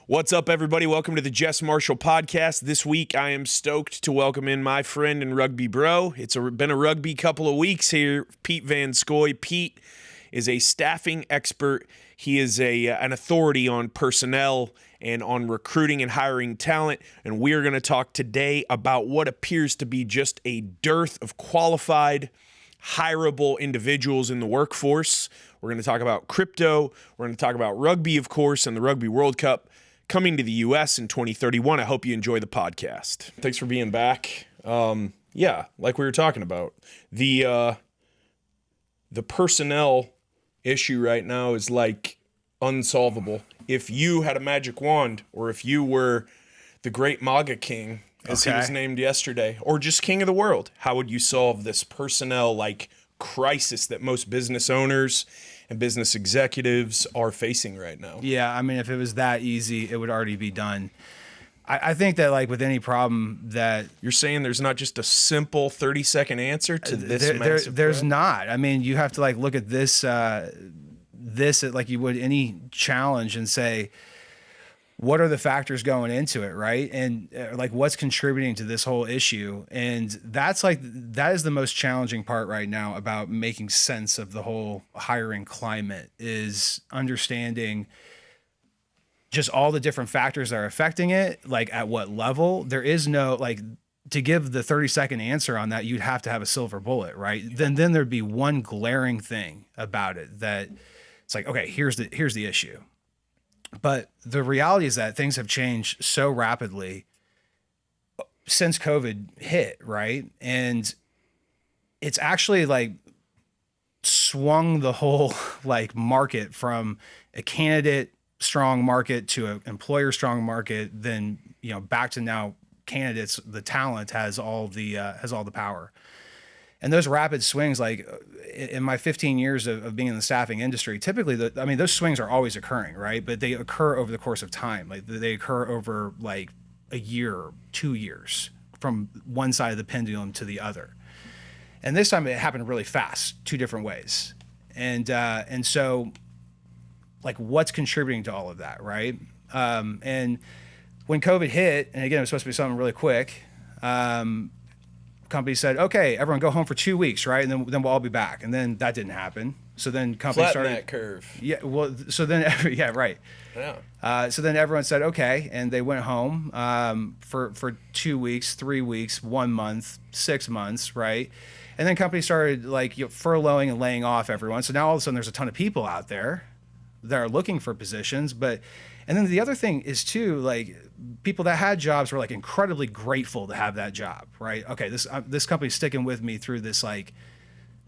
What's up, everybody? Welcome to the Jess Marshall podcast. This week, I am stoked to welcome in my friend and rugby bro. It's been a rugby couple of weeks here, Pete Van Scoy. Pete is a staffing expert. He is an authority on personnel and on recruiting and hiring talent. And we're going to talk today about what appears to be just a dearth of qualified, hireable individuals in the workforce. We're going to talk about crypto. We're going to talk about rugby, of course, and the Rugby World Cup coming to the U.S. in 2031. I hope you enjoy the podcast. Thanks for being back. Like we were talking about, the personnel issue right now is like unsolvable. If you had a magic wand, or if you were the great MAGA king, as he was named yesterday, or just king of the world, how would you solve this personnel crisis that most business owners and business executives are facing right now? Yeah, I mean, if it was that easy, it would already be done. I think that with any problem that... You're saying there's not just a simple 30-second answer to this massive There's problem? not. I mean, you have to look at this like you would any challenge and say, what are the factors going into it, right? And what's contributing to this whole issue? And that is the most challenging part right now about making sense of the whole hiring climate, is understanding just all the different factors that are affecting it, at what level. There is no, to give the 30-second answer on that, you'd have to have a silver bullet, right? Then there'd be one glaring thing about it that it's okay, here's the issue. But the reality is that things have changed so rapidly since COVID hit, right? And it's actually swung the whole market from a candidate strong market to an employer strong market, then back to now candidates. The talent has all the power. And those rapid swings, in my 15 years of being in the staffing industry, typically, those swings are always occurring, right? But they occur over the course of time. They occur over a year, 2 years, from one side of the pendulum to the other. And this time it happened really fast, two different ways. And so, what's contributing to all of that, right? And when COVID hit, and again, it was supposed to be something really quick, company said, okay, everyone go home for 2 weeks, right? And then we'll all be back. And then that didn't happen. So then companies started that curve. Yeah. Well, so then, yeah, right. Yeah. So then everyone said, okay. And they went home, for 2 weeks, 3 weeks, 1 month, 6 months. Right. And then companies started furloughing and laying off everyone. So now all of a sudden there's a ton of people out there that are looking for positions. And then the other thing is too, people that had jobs were incredibly grateful to have that job, right? Okay, this company's sticking with me through this,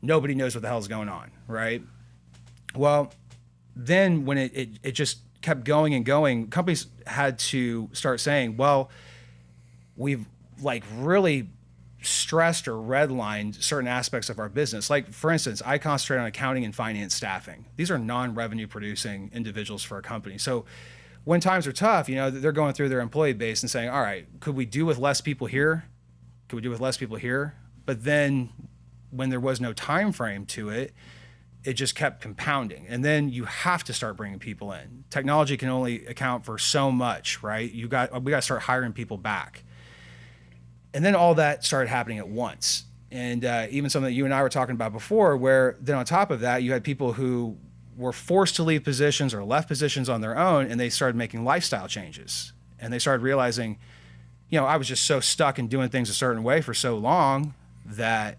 nobody knows what the hell's going on, right? Well, then when it just kept going and going, companies had to start saying, well, we've really stressed or redlined certain aspects of our business. For instance, I concentrate on accounting and finance staffing. These are non-revenue producing individuals for a company. So when times are tough, they're going through their employee base and saying, all right, could we do with less people here? Could we do with less people here? But then when there was no time frame to it, it just kept compounding. And then you have to start bringing people in. Technology can only account for so much, right? We got to start hiring people back. And then all that started happening at once. And even something that you and I were talking about before, where then on top of that, you had people who were forced to leave positions or left positions on their own, and they started making lifestyle changes. And they started realizing, I was just so stuck in doing things a certain way for so long that,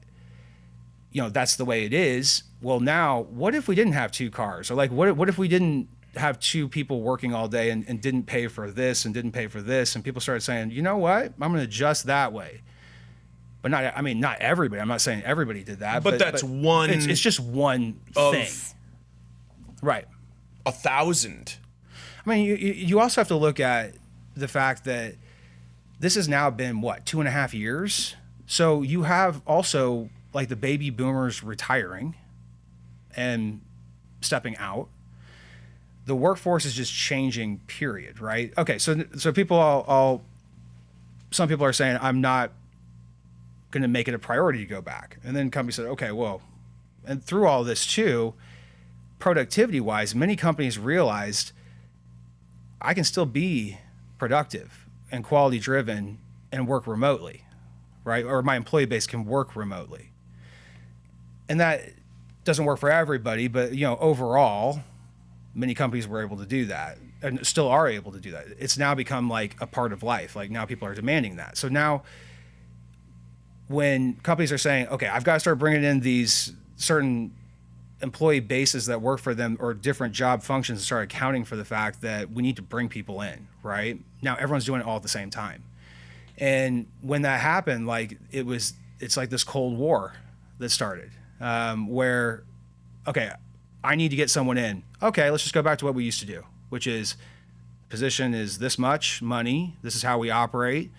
that's the way it is. Well, now, what if we didn't have two cars? Or what if we didn't have two people working all day and didn't pay for this and didn't pay for this? And people started saying, you know what? I'm going to adjust that way. But not everybody. I'm not saying everybody did that. But that's one. It's just one thing. Right. 1,000. You also have to look at the fact that this has now been, 2.5 years? So you have also the baby boomers retiring and stepping out. The workforce is just changing, period, right? Okay, so people some people are saying, I'm not going to make it a priority to go back. And then companies said, okay, well, and through all this too, productivity-wise, many companies realized I can still be productive and quality driven and work remotely, right? Or my employee base can work remotely. And that doesn't work for everybody, but overall, many companies were able to do that and still are able to do that. It's now become like a part of life. Like now people are demanding that. So now when companies are saying, okay, I've got to start bringing in these certain employee bases that work for them or different job functions and start accounting for the fact that we need to bring people in, right? Now everyone's doing it all at the same time. And when that happened, like it's like this Cold War that started where, okay, I need to get someone in. Okay, let's just go back to what we used to do, which is position is this much money. This is how we operate.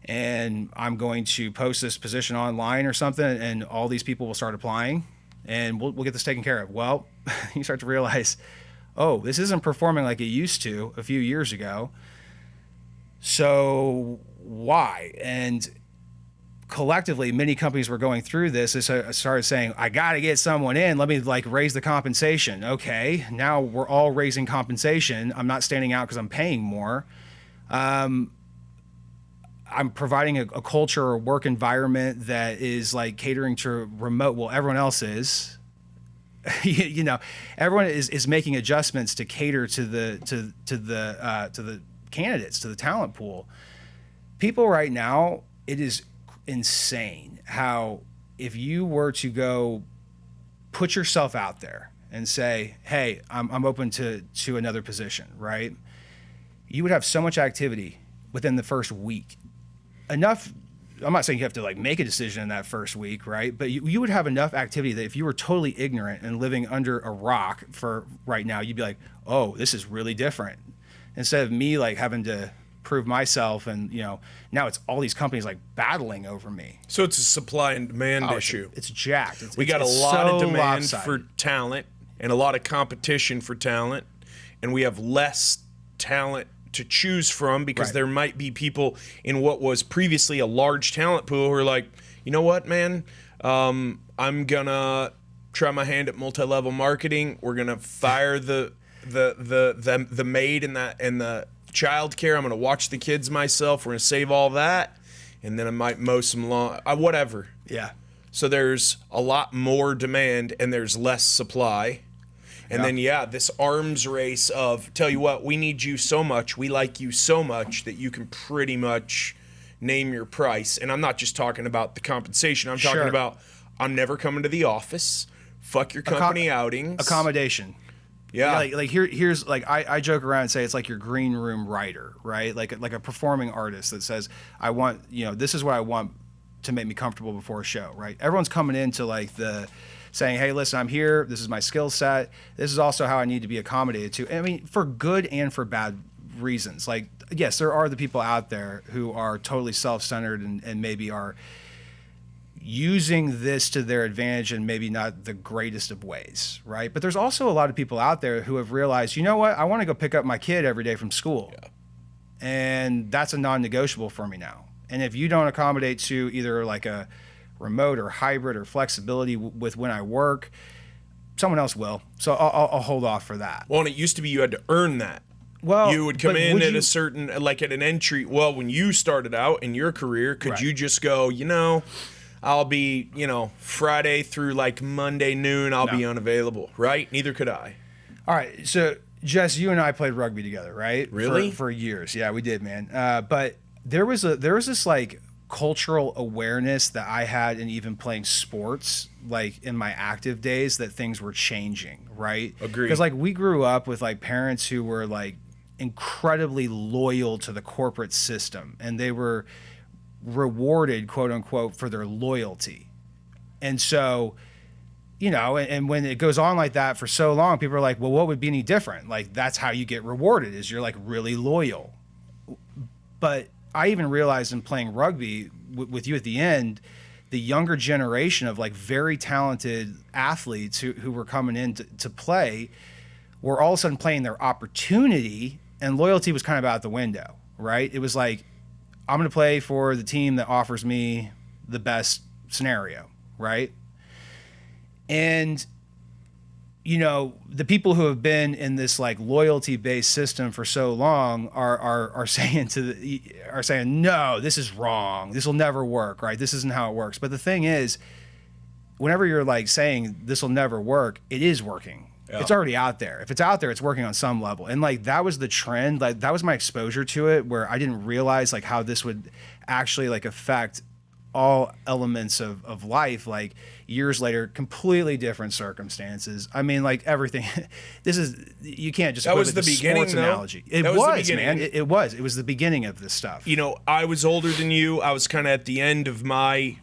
And I'm going to post this position online or something, and all these people will start applying, and we'll get this taken care of. Well, you start to realize, oh, this isn't performing like it used to a few years ago. So why? And collectively, many companies were going through this. They started saying, I got to get someone in. Let me raise the compensation. Okay, now we're all raising compensation. I'm not standing out because I'm paying more. I'm providing a culture or work environment that is like catering to remote. Well, everyone else is. Everyone is making adjustments to cater to the candidates, to the talent pool. People right now, it is insane how if you were to go put yourself out there and say, hey, I'm open to another position, right? You would have so much activity within the first week. Enough, I'm not saying you have to make a decision in that first week, right? But you would have enough activity that if you were totally ignorant and living under a rock for right now, you'd be like, oh, this is really different. Instead of me having to prove myself and now it's all these companies battling over me. So it's a supply and demand issue. It's jacked. We got a lot of demand for talent and a lot of competition for talent, and we have less talent to choose from because there might be people in what was previously a large talent pool who are like, you know what, man, I'm gonna try my hand at multi-level marketing. We're gonna fire the maid and the childcare. I'm gonna watch the kids myself. We're gonna save all that, and then I might mow some lawn, whatever. Yeah. So there's a lot more demand and there's less supply. And then, this arms race of, tell you what, we need you so much, we like you so much that you can pretty much name your price. And I'm not just talking about the compensation. I'm talking about, I'm never coming to the office. Fuck your company outings. Accommodation. Yeah. Here's I joke around and say it's like your green room writer, right? Like a performing artist that says, I want, this is what I want to make me comfortable before a show, right? Everyone's coming into the saying, hey, listen, I'm here. This is my skill set. This is also how I need to be accommodated to. I mean, for good and for bad reasons. Yes, there are the people out there who are totally self-centered and maybe are using this to their advantage in maybe not the greatest of ways, right? But there's also a lot of people out there who have realized, you know what? I want to go pick up my kid every day from school. Yeah. And that's a non-negotiable for me now. And if you don't accommodate to either a remote or hybrid or flexibility with when I work, someone else will. So I'll hold off for that. Well, and it used to be you had to earn that. Well, you would come in at a certain, at an entry. Well, when you started out in your career, could you just go, I'll be, Friday through Monday noon, I'll be unavailable, right? Neither could I. All right. So, Jess, you and I played rugby together, right? Really? For years. Yeah, we did, man. But there was this cultural awareness that I had in even playing sports, in my active days, that things were changing, right? Agreed. Because we grew up with parents who were incredibly loyal to the corporate system, and they were rewarded, quote unquote, for their loyalty. And so, and when it goes on like that for so long, people are like, well, what would be any different? That's how you get rewarded, is you're really loyal. But I even realized in playing rugby with you at the end, the younger generation of very talented athletes who were coming in to play were all of a sudden playing their opportunity, and loyalty was kind of out the window, right? It was I'm going to play for the team that offers me the best scenario, right? And, you know, the people who have been in this like loyalty-based system for so long are saying no, this is wrong. This will never work, right? This isn't how it works. But the thing is, whenever you're like saying this will never work, it is working. Yeah. It's already out there. If it's out there, it's working on some level. And like that was the trend. Like that was my exposure to it, where I didn't realize like how this would actually like affect all elements of life. Like years later, completely different circumstances. I mean, like everything. This is, you can't just. That was the beginning, sports analogy. It was, man. It was. It was the beginning of this stuff. You know, I was older than you. I was kind of at the end of my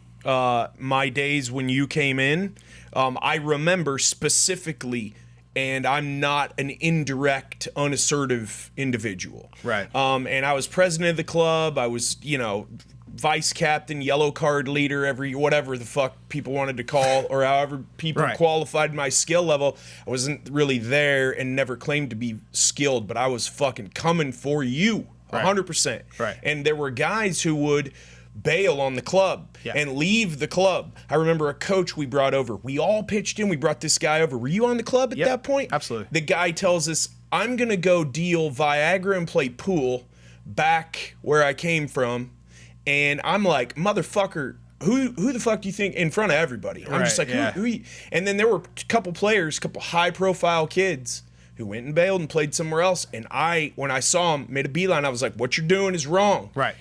days when you came in. I remember specifically. And I'm not an indirect, unassertive individual. Right. And I was president of the club. I was, you know, vice captain, yellow card leader, whatever the fuck people wanted to call, or however people qualified my skill level. I wasn't really there and never claimed to be skilled, but I was fucking coming for you, 100%. Right. And there were guys who would bail on the club and leave the club. I remember a coach we brought over. We all pitched in. We brought this guy over. Were you on the club at that point? Absolutely. The guy tells us, I'm going to go deal Viagra and play pool back where I came from. And I'm like, motherfucker, who the fuck do you think, in front of everybody? I'm just like, who? And then there were a couple players, a couple high-profile kids who went and bailed and played somewhere else. And when I saw him, made a beeline. I was like, what you're doing is wrong. Right.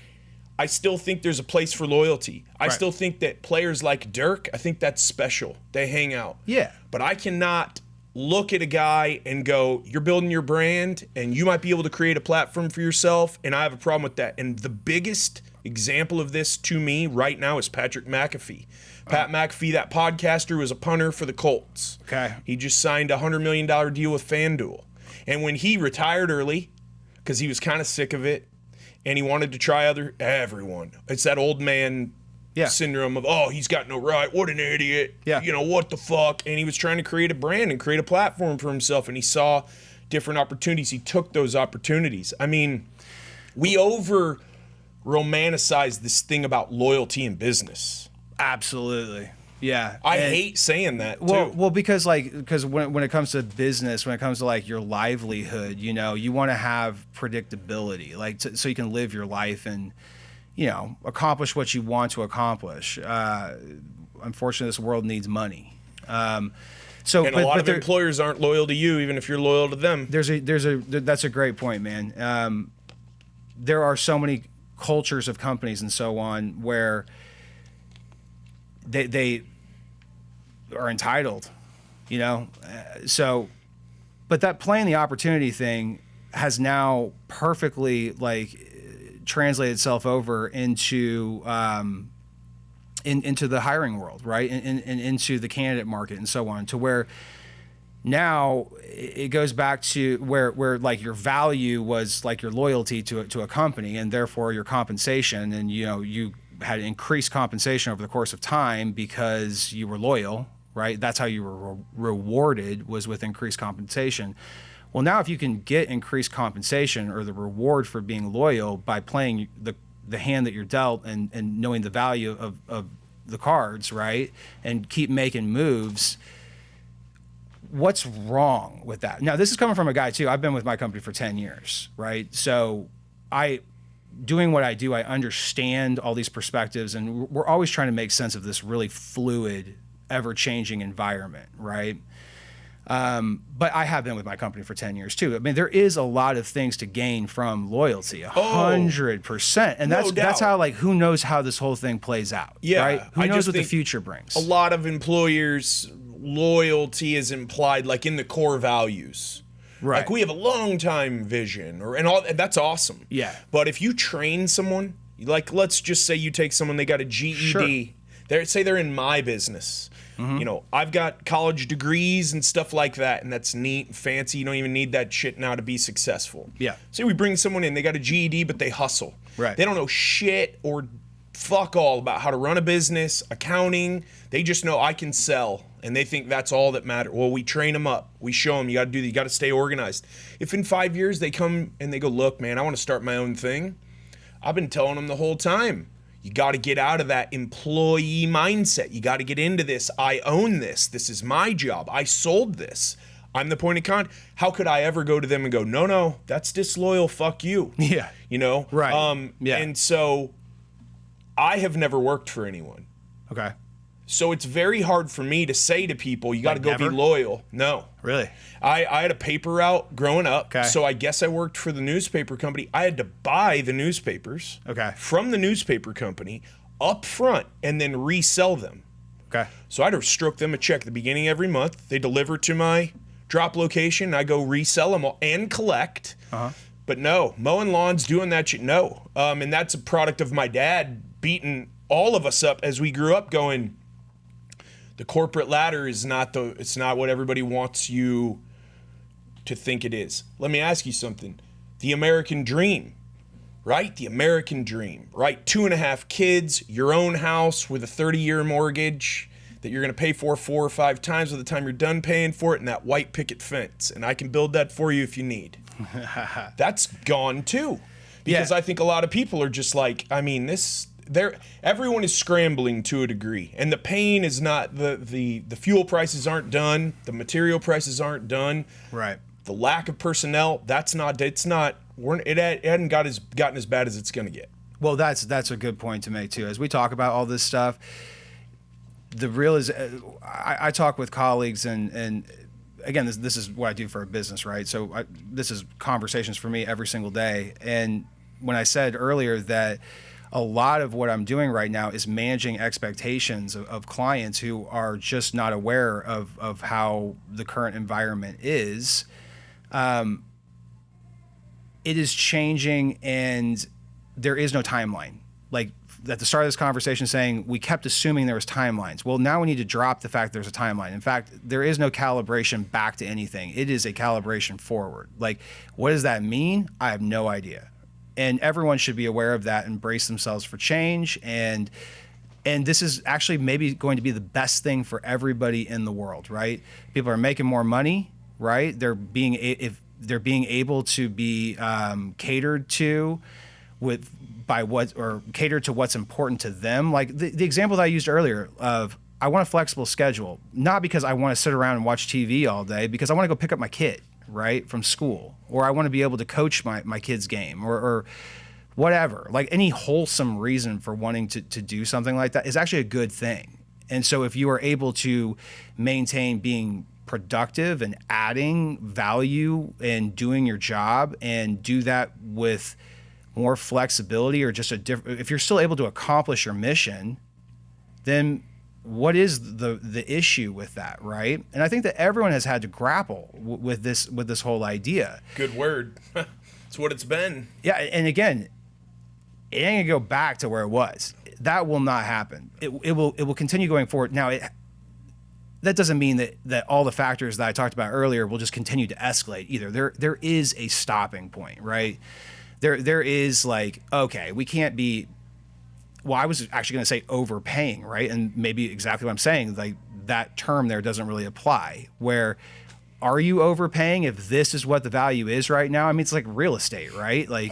I still think there's a place for loyalty. I still think that players like Dirk, I think that's special. They hang out. Yeah. But I cannot look at a guy and go, you're building your brand and you might be able to create a platform for yourself, and I have a problem with that. And the biggest example of this to me right now is Patrick McAfee. Pat McAfee, that podcaster, was a punter for the Colts. Okay. He just signed a $100 million deal with FanDuel. And when he retired early, because he was kind of sick of it, and he wanted to try everyone. It's that old man syndrome of, oh, he's got no right. What an idiot. Yeah. You know, what the fuck? And he was trying to create a brand and create a platform for himself. And he saw different opportunities. He took those opportunities. I mean, we over romanticize this thing about loyalty in business. Absolutely. Yeah. I hate saying that too. Well, because when it comes to business, when it comes to like your livelihood, you know, you want to have predictability, like so you can live your life and, you know, accomplish what you want to accomplish. Unfortunately, this world needs money. A lot of employers aren't loyal to you, even if you're loyal to them. That's a great point, man. There are so many cultures of companies and so on where they are entitled, you know? But that playing the opportunity thing has now perfectly like translated itself over into the hiring world, right? And into the candidate market and so on, to where now it goes back to where like your value was like your loyalty to a company, and therefore your compensation, and you know, you had increased compensation over the course of time because you were loyal, right? That's how you were rewarded, was with increased compensation. Well, now if you can get increased compensation or the reward for being loyal by playing the hand that you're dealt and knowing the value of the cards, right? And keep making moves, what's wrong with that? Now, this is coming from a guy too. I've been with my company for 10 years, right? So doing what I do, I understand all these perspectives, and we're always trying to make sense of this really fluid, ever-changing environment, right? But I have been with my company for 10 years too. I mean, there is a lot of things to gain from loyalty, 100%. And that's how, like, who knows how this whole thing plays out, right? Who knows what the future brings? A lot of employers, loyalty is implied, like, in the core values. Right. Like, we have a long-time vision, and all that's awesome. Yeah. But if you train someone, like, let's just say you take someone, they got a GED. Sure. Say they're in my business. Mm-hmm. You know, I've got college degrees and stuff like that, and that's neat and fancy. You don't even need that shit now to be successful. Yeah. Say we bring someone in, they got a GED, but they hustle. Right. They don't know shit or fuck all about how to run a business, accounting. They just know I can sell, and they think that's all that matters. Well, we train them up. We show them you got to do that. You got to stay organized. If in 5 years they come and they go, look, man, I want to start my own thing. I've been telling them the whole time. You got to get out of that employee mindset. You got to get into this. I own this. This is my job. I sold this. I'm the point of contact. How could I ever go to them and go, no, that's disloyal, fuck you. Yeah. You know? Right. Yeah. And so I have never worked for anyone. Okay. So it's very hard for me to say to people, you got to go never? be loyal. No. Really? I had a paper route growing up. Okay. So I guess I worked for the newspaper company. I had to buy the newspapers from the newspaper company up front and then resell them. Okay. So I had to stroke them a check at the beginning of every month. They deliver to my drop location. I go resell them all and collect. But no, mowing lawns, doing that shit, no. And that's a product of my dad beating all of us up as we grew up going, the corporate ladder is it's not what everybody wants you to think it is. Let me ask you something. The American dream, right? The American dream, right? 2.5 kids, your own house with a 30-year mortgage that you're going to pay for 4 or 5 times by the time you're done paying for it, and that white picket fence. And I can build that for you if you need. That's gone too. Because I think a lot of people are just like, I mean, everyone is scrambling to a degree, and the pain is not the fuel prices aren't done, the material prices aren't done, right? The lack of personnel, it hadn't gotten as bad as it's gonna get. Well, that's a good point to make too. As we talk about all this stuff, the real is I talk with colleagues and again, this is what I do for a business, right? So this is conversations for me every single day. And when I said earlier that a lot of what I'm doing right now is managing expectations of clients who are just not aware of how the current environment is. It is changing, and there is no timeline. Like at the start of this conversation saying we kept assuming there was timelines. Well, now we need to drop the fact there's a timeline. In fact, there is no calibration back to anything. It is a calibration forward. Like, what does that mean? I have no idea. And everyone should be aware of that and brace themselves for change. And this is actually maybe going to be the best thing for everybody in the world, right? People are making more money, right? They're being able to be catered to catered to what's important to them. Like the example that I used earlier of I want a flexible schedule, not because I want to sit around and watch TV all day, because I want to go pick up my kid, right, from school, or I want to be able to coach my kid's game or whatever. Like any wholesome reason for wanting to do something like that is actually a good thing. And so if you are able to maintain being productive and adding value and doing your job and do that with more flexibility or just if you're still able to accomplish your mission, then what is the issue with that, right? And I think that everyone has had to grapple with this whole idea. Good word. It's what it's been. Yeah, and again, it ain't gonna go back to where it was. That will not happen. It will continue going forward. Now, that doesn't mean that all the factors that I talked about earlier will just continue to escalate either. There is a stopping point, right? There is like, okay, we can't be. Well, I was actually going to say overpaying, right? And maybe exactly what I'm saying, like that term there doesn't really apply. Where are you overpaying if this is what the value is right now? I mean, it's like real estate, right? Like,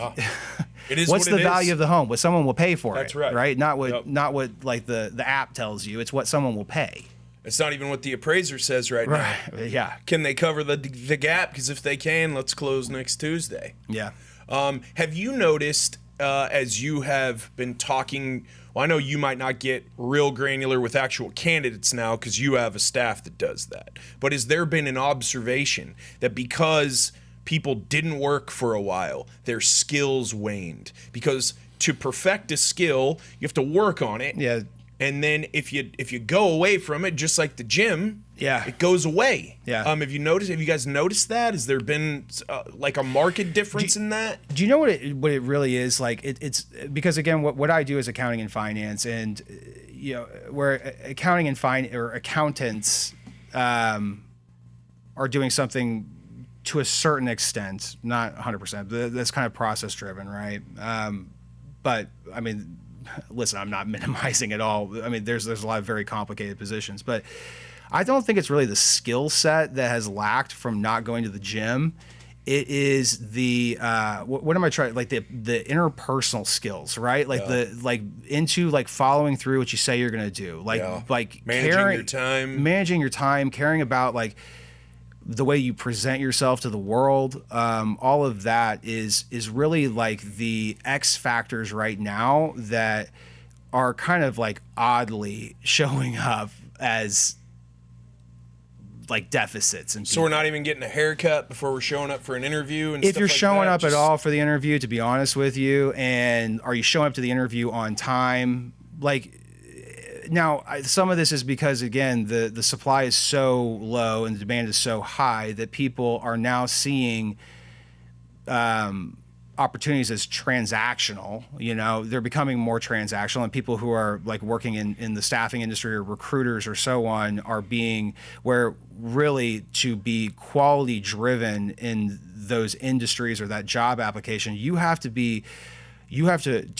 it is what's the value of the home? What someone will pay for it. That's right. Right? Not what like the app tells you. It's what someone will pay. It's not even what the appraiser says right now. Yeah. Can they cover the gap? Because if they can, let's close next Tuesday. Yeah. Have you noticed as you have been talking, well, I know you might not get real granular with actual candidates now because you have a staff that does that, but has there been an observation that because people didn't work for a while, their skills waned? Because to perfect a skill, you have to work on it. Yeah. And then if you go away from it, just like the gym, it goes away. Yeah. Have you guys noticed that? Has there been like a market difference in that? Do you know what it really is? Like it's because again, what I do is accounting and finance, and where accounting and accountants are doing something to a certain extent, not 100%. That's kind of process driven, right? But I mean, listen, I'm not minimizing at all. I mean, there's a lot of very complicated positions, but I don't think it's really the skill set that has lacked from not going to the gym. It is the what am I trying, like the interpersonal skills, right? Like into following through what you say you're going to do, like managing your time, caring about like the way you present yourself to the world, all of that is really like the X factors right now that are kind of like oddly showing up as like deficits. And So we're not even getting a haircut before we're showing up for an interview. And if you're stuff like showing that, up at all for the interview, to be honest with you, and are you showing up to the interview on time? Like, now, some of this is because, again, the supply is so low and the demand is so high that people are now seeing opportunities as transactional. You know, they're becoming more transactional, and people who are like working in the staffing industry or recruiters or so on are being, where really to be quality driven in those industries or that job application, you have to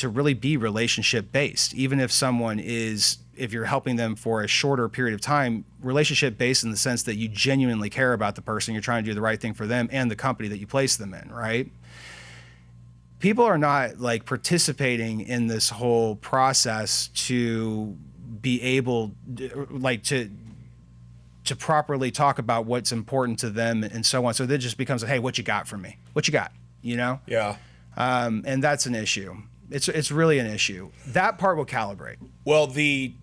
really be relationship based. Even if someone is, if you're helping them for a shorter period of time, relationship based in the sense that you genuinely care about the person, you're trying to do the right thing for them and the company that you place them in, right? People are not like participating in this whole process to be able like to properly talk about what's important to them and so on. So it just becomes, hey, what you got for me? What you got? You know? Yeah. And that's an issue. It's really an issue. That part will calibrate. Well, the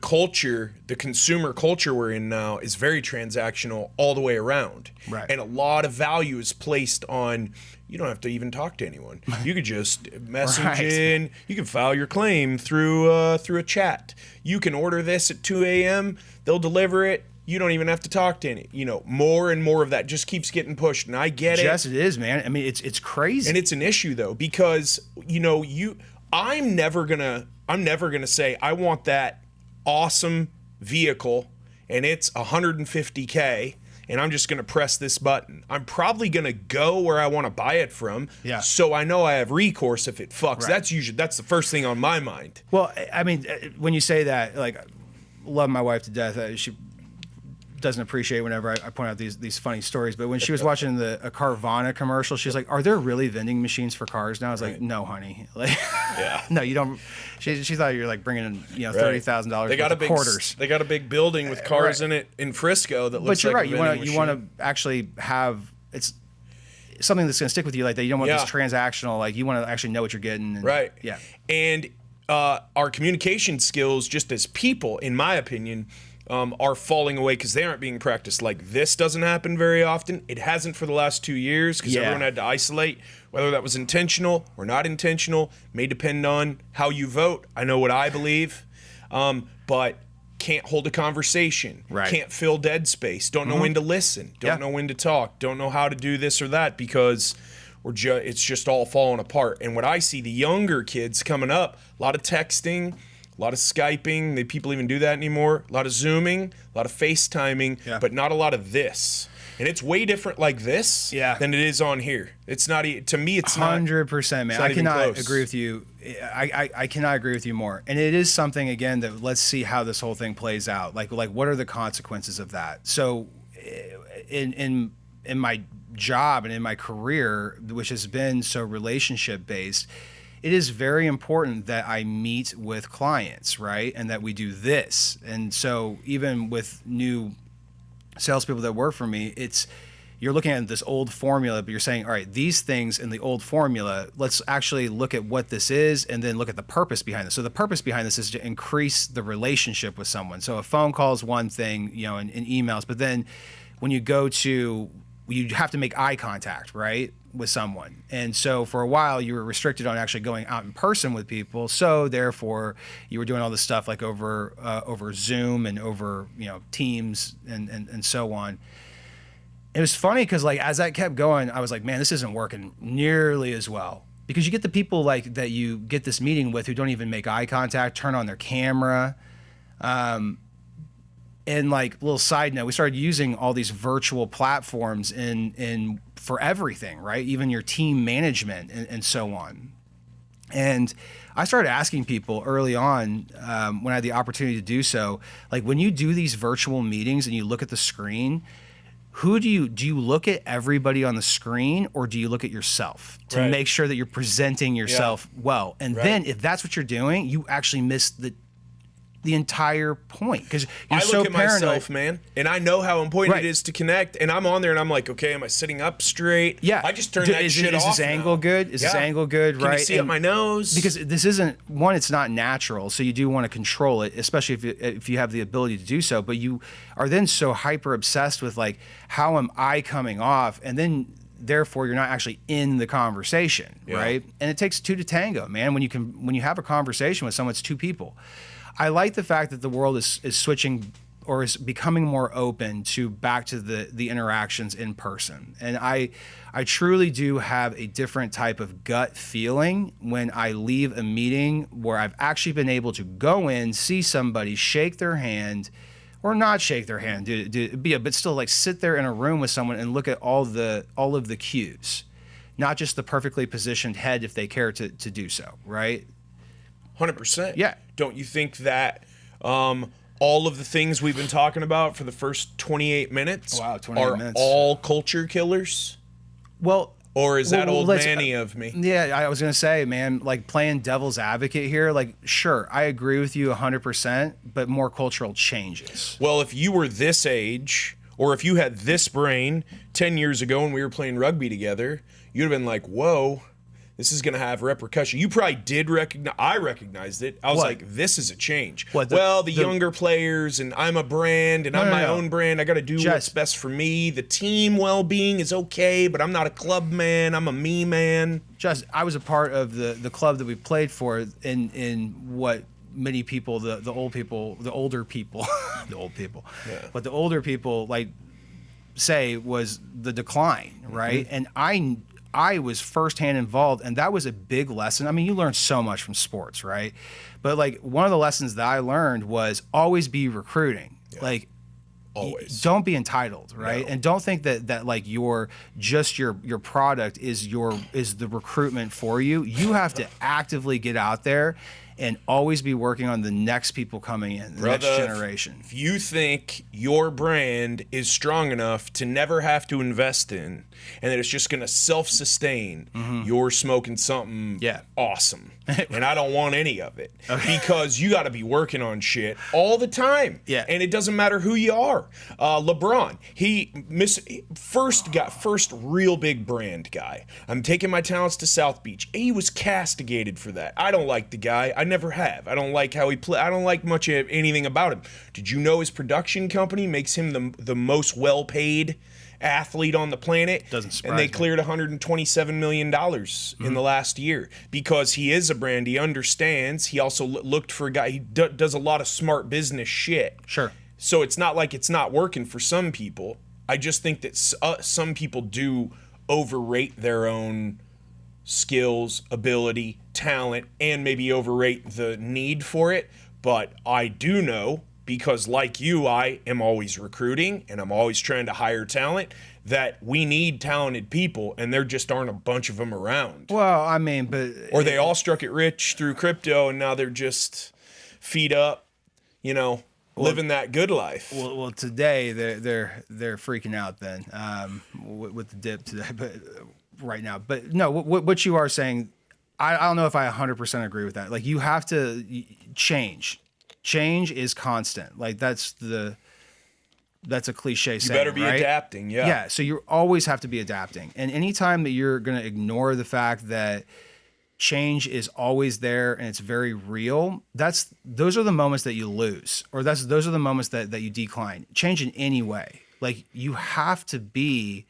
culture, the consumer culture we're in now is very transactional all the way around. Right. And a lot of value is placed on, you don't have to even talk to anyone. You could just message Right. in. You can file your claim through a chat. You can order this at 2 a.m. They'll deliver it. You don't even have to talk to any. You know, more and more of that just keeps getting pushed, and I get it. Yes, it is, man. I mean, it's crazy. And it's an issue though, because you know, I'm never gonna say I want that awesome vehicle and it's 150K and I'm just gonna press this button. I'm probably gonna go where I want to buy it from. Yeah. So I know I have recourse if it fucks. Right. That's the first thing on my mind. Well, I mean, when you say that, like, I love my wife to death. She doesn't appreciate whenever I point out these funny stories, but when she was watching a Carvana commercial, she's like, "Are there really vending machines for cars now?" I was like, "No, honey. Like, Yeah. no, you don't." She thought you were like bringing in $30,000 They got a big quarters. They got a big building with cars Right. in it in Frisco that looks But you're like right. You want to actually have it's something that's going to stick with you like that. You don't want this transactional. Like, you want to actually know what you're getting. And, right. Yeah. And our communication skills, just as people, in my opinion, are falling away because they aren't being practiced. Like, this doesn't happen very often. It hasn't for the last 2 years because everyone had to isolate. Whether that was intentional or not intentional may depend on how you vote. I know what I believe, but can't hold a conversation. Right. Can't fill dead space. Don't know when to listen. Don't know when to talk. Don't know how to do this or that because it's just all falling apart. And what I see, the younger kids coming up, a lot of texting, a lot of Skyping. People even do that anymore. A lot of Zooming, a lot of FaceTiming, but not a lot of this. And it's way different like this than it is on here. It's not, to me, it's 100%, man. I cannot agree with you. I cannot agree with you more. And it is something, again, that let's see how this whole thing plays out. Like what are the consequences of that? So in my job and in my career, which has been so relationship based, it is very important that I meet with clients, right? And that we do this. And so even with new salespeople that work for me, you're looking at this old formula, but you're saying, all right, these things in the old formula, let's actually look at what this is and then look at the purpose behind this. So the purpose behind this is to increase the relationship with someone. So a phone call is one thing, and emails, but then when you have to make eye contact, right, with someone. And so for a while you were restricted on actually going out in person with people. So therefore you were doing all this stuff like over Zoom and over, Teams and so on. It was funny because like as that kept going, I was like, man, this isn't working nearly as well. Because you get the people like that you get this meeting with who don't even make eye contact, turn on their camera. And like, little side note, we started using all these virtual platforms in for everything, right? Even your team management and so on. And I started asking people early on when I had the opportunity to do so, like when you do these virtual meetings and you look at the screen, do you look at everybody on the screen or do you look at yourself to make sure that you're presenting yourself well? And then if that's what you're doing, you actually miss the entire point, because you're I so look at paranoid. myself, man, and I know how important Right. it is to connect. And I'm on there, and I'm like, okay, am I sitting up straight? Yeah, I just turn that shit off. Is this angle now. good? Is this Yeah. angle good? Can Right? you see up And- my nose? because this isn't one, it's not natural, so you do want to control it, especially if you have the ability to do so, but you are then so hyper obsessed with like, how am I coming off, and then therefore you're not actually in the conversation. Yeah. Right? And it takes two to tango, man. When you have a conversation with someone, it's two people. I like the fact that the world is switching, or is becoming more open to back to the interactions in person. And I truly do have a different type of gut feeling when I leave a meeting where I've actually been able to go in, see somebody, shake their hand, or not shake their hand, but still like sit there in a room with someone and look at all of the cues, not just the perfectly positioned head if they care to do so, right? 100%. Yeah. Don't you think that all of the things we've been talking about for the first 28 minutes Wow, 28 are minutes. all culture killers? Well, Or is that old let's- manny of me? Yeah, I was gonna say, man, like playing devil's advocate here. Like, sure, I agree with you 100%, but more cultural changes. Well, if you were this age, or if you had this brain 10 years ago when we were playing rugby together, you'd have been like, whoa, this is going to have repercussion. You probably did recognize. I recognized it. I was What? like, this is a change. What, the younger players, and I'm a brand, and I'm my no. own brand. I got to do Jess. what's best for me. The team well-being is okay, but I'm not a club man. I'm a me man. Just, I was a part of the club that we played for in what many people, the older people, the old people, what the older people like say was the decline, right? And I was firsthand involved, and that was a big lesson. I mean, you learn so much from sports, right? But like one of the lessons that I learned was always be recruiting. Like, Always. don't be entitled, right? No. And don't think that like your product is the recruitment for you. You have to actively get out there and always be working on the next people coming in, the next generation. If you think your brand is strong enough to never have to invest in, and that it's just going to self-sustain, you're smoking something awesome. And I don't want any of it. Because you got to be working on shit all the time. Yeah. And it doesn't matter who you are. LeBron, first real big brand guy. I'm taking my talents to South Beach. He was castigated for that. I don't like the guy. I never have. I don't like how he play. I don't like much of anything about him. Did you know his production company makes him the most well-paid athlete on the planet? Doesn't surprise And they me. cleared $127 million in the last year because he is a brand. He understands. He also looked for a guy. He does a lot of smart business shit. Sure. So it's not like it's not working for some people. I just think that some people do overrate their own skills, ability, talent, and maybe overrate the need for it. But I do know, because like you, I am always recruiting and I'm always trying to hire talent, that we need talented people, and there just aren't a bunch of them around. Well, I mean, but Or they all struck it rich through crypto, and now they're just feet up, living that good life. well, today they're freaking out then with the dip today, but right now. But no, what you are saying, I don't know if I 100% agree with that. Like, you have to change. Change is constant. Like, that's a cliche You saying, better be right? adapting, yeah. Yeah, so you always have to be adapting. And anytime that you're going to ignore the fact that change is always there and it's very real, those are the moments that you lose, or those are the moments that you decline. Change in any way. Like, you have to be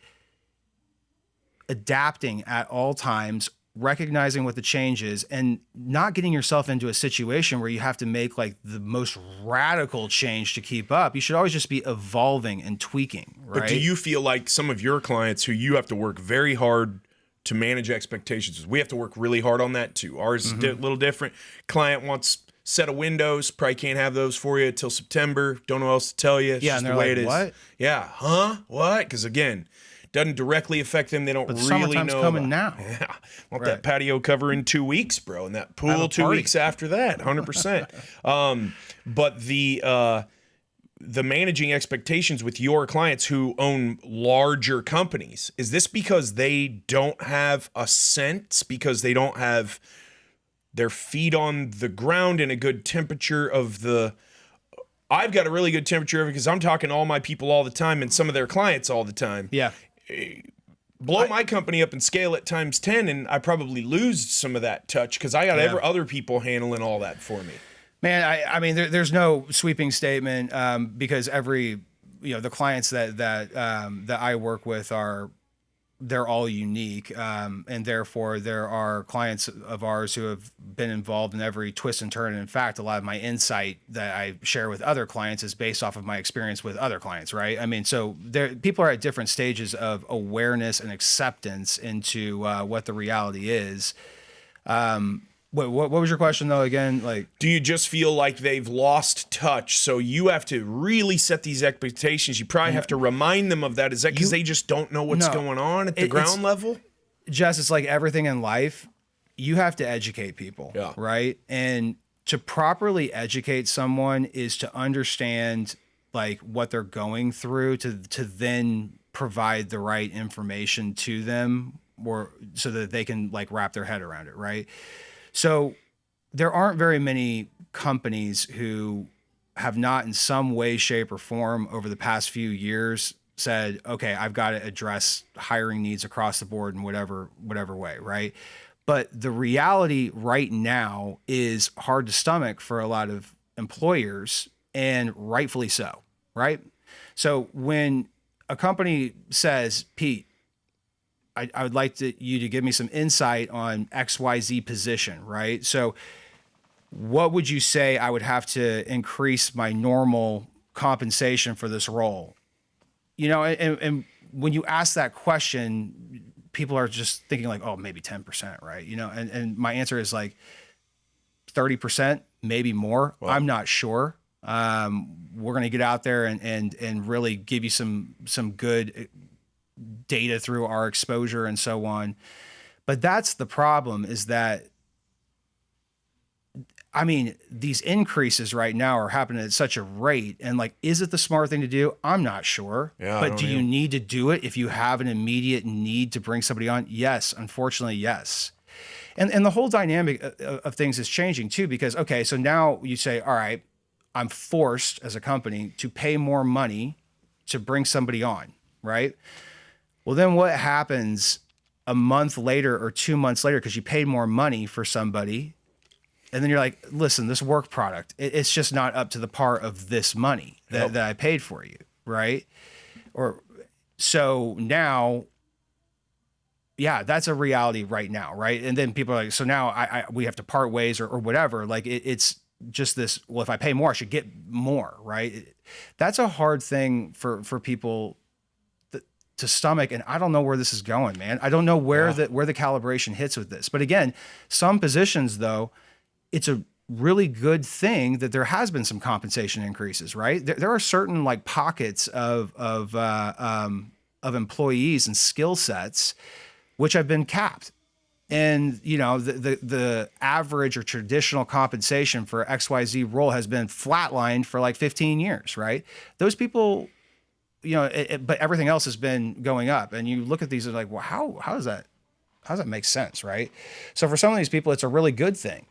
adapting at all times, recognizing what the change is, and not getting yourself into a situation where you have to make like the most radical change to keep up. You should always just be evolving and tweaking, right? But do you feel like some of your clients who you have to work very hard to manage expectations, we have to work really hard on that too? Ours is a little different. Client wants set of windows, probably can't have those for you till September. Don't know what else to tell you. It's Yeah, just and the they're way like, it is. "What? Yeah, huh? What? Because again, doesn't directly affect them. They don't But the really summertime's know. coming now. Yeah, want Right. that patio cover in 2 weeks, bro, and that Have a pool 2 party. weeks after that, 100%. But the managing expectations with your clients who own larger companies, is this because they don't have a sense, because they don't have their feet on the ground in a good temperature of the. I've got a really good temperature of it because I'm talking to all my people all the time and some of their clients all the time. Yeah. Blow my company up and scale it times 10, and I probably lose some of that touch because I got other people handling all that for me. Man, I mean, there's no sweeping statement because the clients that I work with they're all unique, and therefore there are clients of ours who have been involved in every twist and turn. And in fact, a lot of my insight that I share with other clients is based off of my experience with other clients, right? I mean, so people are at different stages of awareness and acceptance into what the reality is. What was your question though again? Like, do you just feel like they've lost touch? So you have to really set these expectations. You probably have to remind them of that. Is that because they just don't know what's going on at the ground level? Jess, it's like everything in life. You have to educate people, right? And to properly educate someone is to understand like what they're going through to then provide the right information to them, or so that they can like wrap their head around it, right? So there aren't very many companies who have not in some way, shape, or form over the past few years said, okay, I've got to address hiring needs across the board in whatever way, right? But the reality right now is hard to stomach for a lot of employers, and rightfully so, right? So when a company says, Pete, I would like you to give me some insight on XYZ position, right? So what would you say I would have to increase my normal compensation for this role? You know, and when you ask that question, people are just thinking like, oh, maybe 10%, right? You know, and my answer is like 30%, maybe more. Well, I'm not sure. We're going to get out there and really give you some good data through our exposure and so on. But that's the problem, is that, I mean, these increases right now are happening at such a rate, and like, is it the smart thing to do? I'm not sure. Yeah, but do you need to do it if you have an immediate need to bring somebody on? Yes, unfortunately, yes. And the whole dynamic of things is changing too, because, okay, so now you say, all right, I'm forced as a company to pay more money to bring somebody on, right? Well, then what happens a month later or 2 months later, because you paid more money for somebody, and then you're like, listen, this work product, it's just not up to the par of this money that I paid for you, right? Or so now, yeah, that's a reality right now, right? And then people are like, so now we have to part ways or whatever. Like it's just this, well, if I pay more, I should get more, right? That's a hard thing for people to stomach, and I don't know where this is going, man. I don't know where the calibration hits with this. But again, some positions though, it's a really good thing that there has been some compensation increases, right? There are certain like pockets of employees and skill sets which have been capped. And you know, the average or traditional compensation for XYZ role has been flatlined for like 15 years, right? Those people, you know, but everything else has been going up, and you look at these and like, well, how does that make sense, right? So for some of these people, it's a really good thing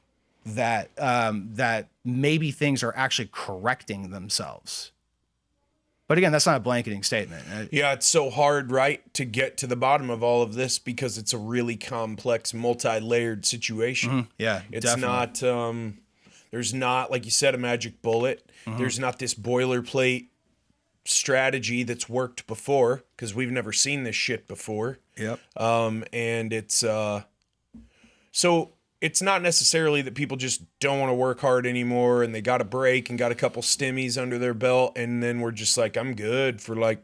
that that maybe things are actually correcting themselves. But again, that's not a blanketing statement. Yeah, it's so hard, right, to get to the bottom of all of this because it's a really complex, multi-layered situation. Mm-hmm. Yeah, it's definitely. not. There's not, like you said, a magic bullet. Mm-hmm. There's not this boilerplate strategy that's worked before, because we've never seen this shit before. Yep. And it's so it's not necessarily that people just don't want to work hard anymore and they got a break and got a couple stimmies under their belt, and then we're just like, I'm good for like,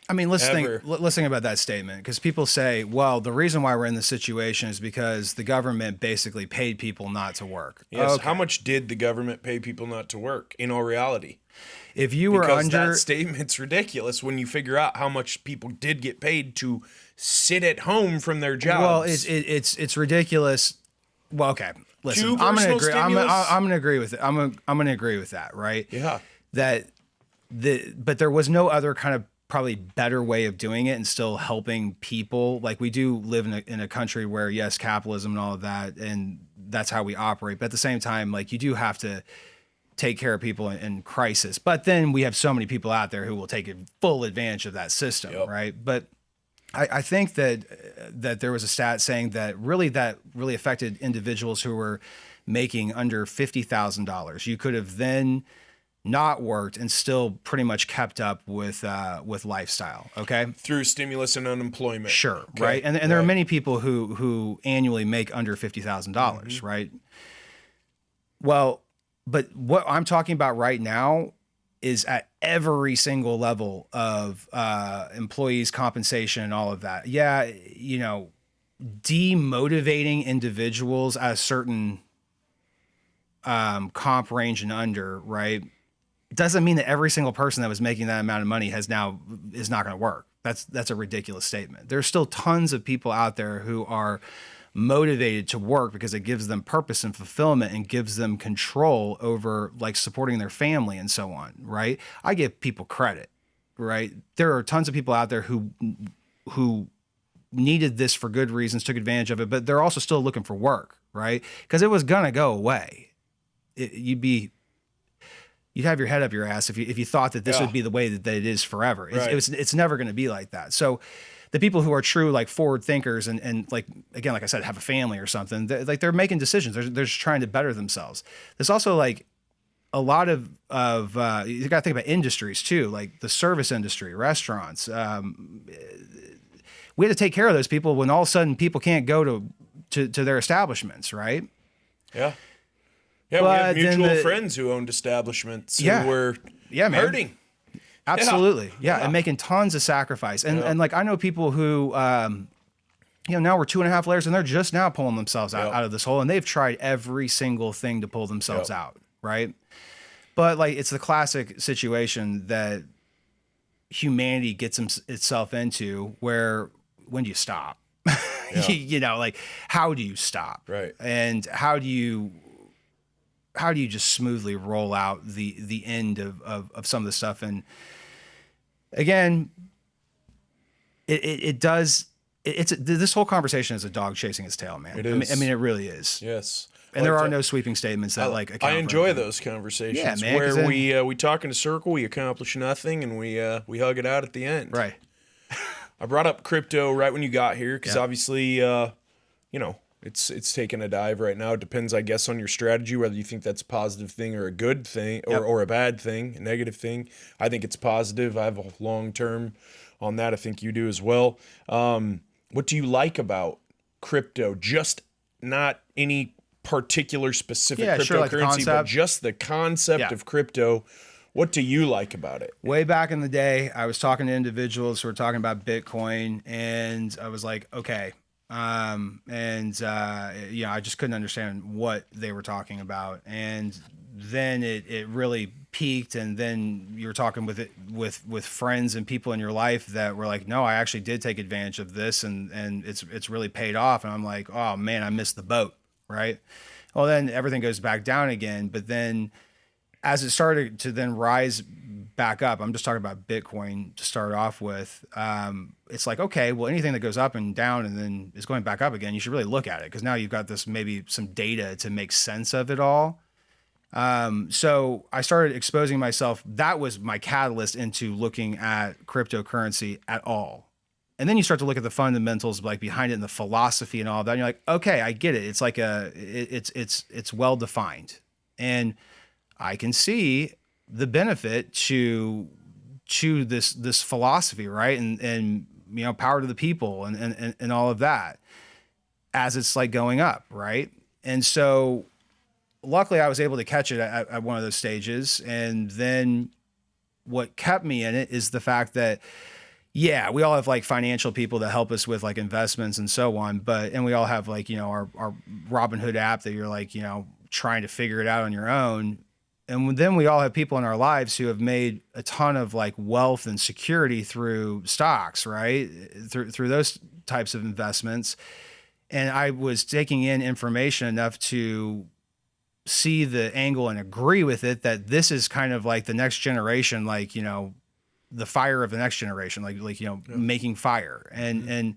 I mean, let's think about that statement, because people say, well, the reason why we're in this situation is because the government basically paid people not to work. Yes. Okay. How much did the government pay people not to work in all reality? If you were because that statement's ridiculous when you figure out how much people did get paid to sit at home from their jobs. Well, it's ridiculous. Well, okay. Listen, I'm going to agree. I'm going to agree with it. I'm going to agree with that, right? Yeah. But there was no other kind of probably better way of doing it and still helping people. Like, we do live in a country where, yes, capitalism and all of that, and that's how we operate. But at the same time, like, you do have to take care of people in crisis. But then we have so many people out there who will take full advantage of that system, right? But I think that there was a stat saying that really affected individuals who were making under $50,000. You could have then not worked and still pretty much kept up with lifestyle. Okay, through stimulus and unemployment. Sure, okay. Right, and there are many people who annually make under $50,000, right? Well, but what I'm talking about right now is at every single level of employees' compensation and all of that. Yeah, demotivating individuals at a certain comp range and under, right? It doesn't mean that every single person that was making that amount of money is not going to work. That's a ridiculous statement. There's still tons of people out there who are motivated to work because it gives them purpose and fulfillment and gives them control over like supporting their family and so on, right? I give people credit, right? There are tons of people out there who needed this for good reasons, took advantage of it, but they're also still looking for work, right? Because it was gonna go away. You'd have your head up your ass if you thought that this would be the way that it is forever. It's never going to be like that. So the people who are true, like, forward thinkers and like, again, like I said, have a family or something, they're making decisions. They're just trying to better themselves. There's also like a lot of you got to think about industries too, like the service industry, restaurants. We had to take care of those people when all of a sudden people can't go to their establishments, right? Yeah. Yeah, we have mutual friends who owned establishments who were hurting. Absolutely. Yeah. And making tons of sacrifice. And like, I know people who, now we're 2.5 layers and they're just now pulling themselves out of this hole, and they've tried every single thing to pull themselves out. Right. But like, it's the classic situation that humanity gets itself into where, when do you stop? Like, how do you stop? Right. And how do you just smoothly roll out the end of some of the stuff? And again, this whole conversation is a dog chasing its tail, man. It is. I mean, it really is. Yes. And there are no sweeping statements that I enjoy those conversations where we talk in a circle, we accomplish nothing, and we hug it out at the end. Right. I brought up crypto right when you got here because obviously, it's taking a dive right now. It depends, I guess, on your strategy, whether you think that's a positive thing or a good thing or a bad thing, a negative thing. I think it's positive. I have a long term on that. I think you do as well. What do you like about crypto? Just not any particular specific cryptocurrency, but just the concept of crypto. What do you like about it? Way back in the day, I was talking to individuals who were talking about Bitcoin, and I was like, okay. I just couldn't understand what they were talking about. And then it really peaked. And then you were talking with friends and people in your life that were like, no, I actually did take advantage of this, and it's really paid off. And I'm like, oh man, I missed the boat. Right. Well, then everything goes back down again. But then as it started to then rise back up, I'm just talking about Bitcoin to start off with. It's like, okay, well, anything that goes up and down and then is going back up again, you should really look at it, because now you've got this, maybe some data to make sense of it all. So I started exposing myself. That was my catalyst into looking at cryptocurrency at all. And then you start to look at the fundamentals, like behind it and the philosophy and all of that. And you're like, okay, I get it. It's like it's well defined, and I can see the benefit to this philosophy, right? And power to the people and all of that as it's like going up, right? And so luckily I was able to catch it at one of those stages. And then what kept me in it is the fact that, yeah, we all have like financial people that help us with like investments and so on, and we all have like, our Robinhood app that you're like, trying to figure it out on your own. And then we all have people in our lives who have made a ton of like wealth and security through stocks, right? Through those types of investments. And I was taking in information enough to see the angle and agree with it, that this is kind of like the next generation, like, the fire of the next generation, making fire. And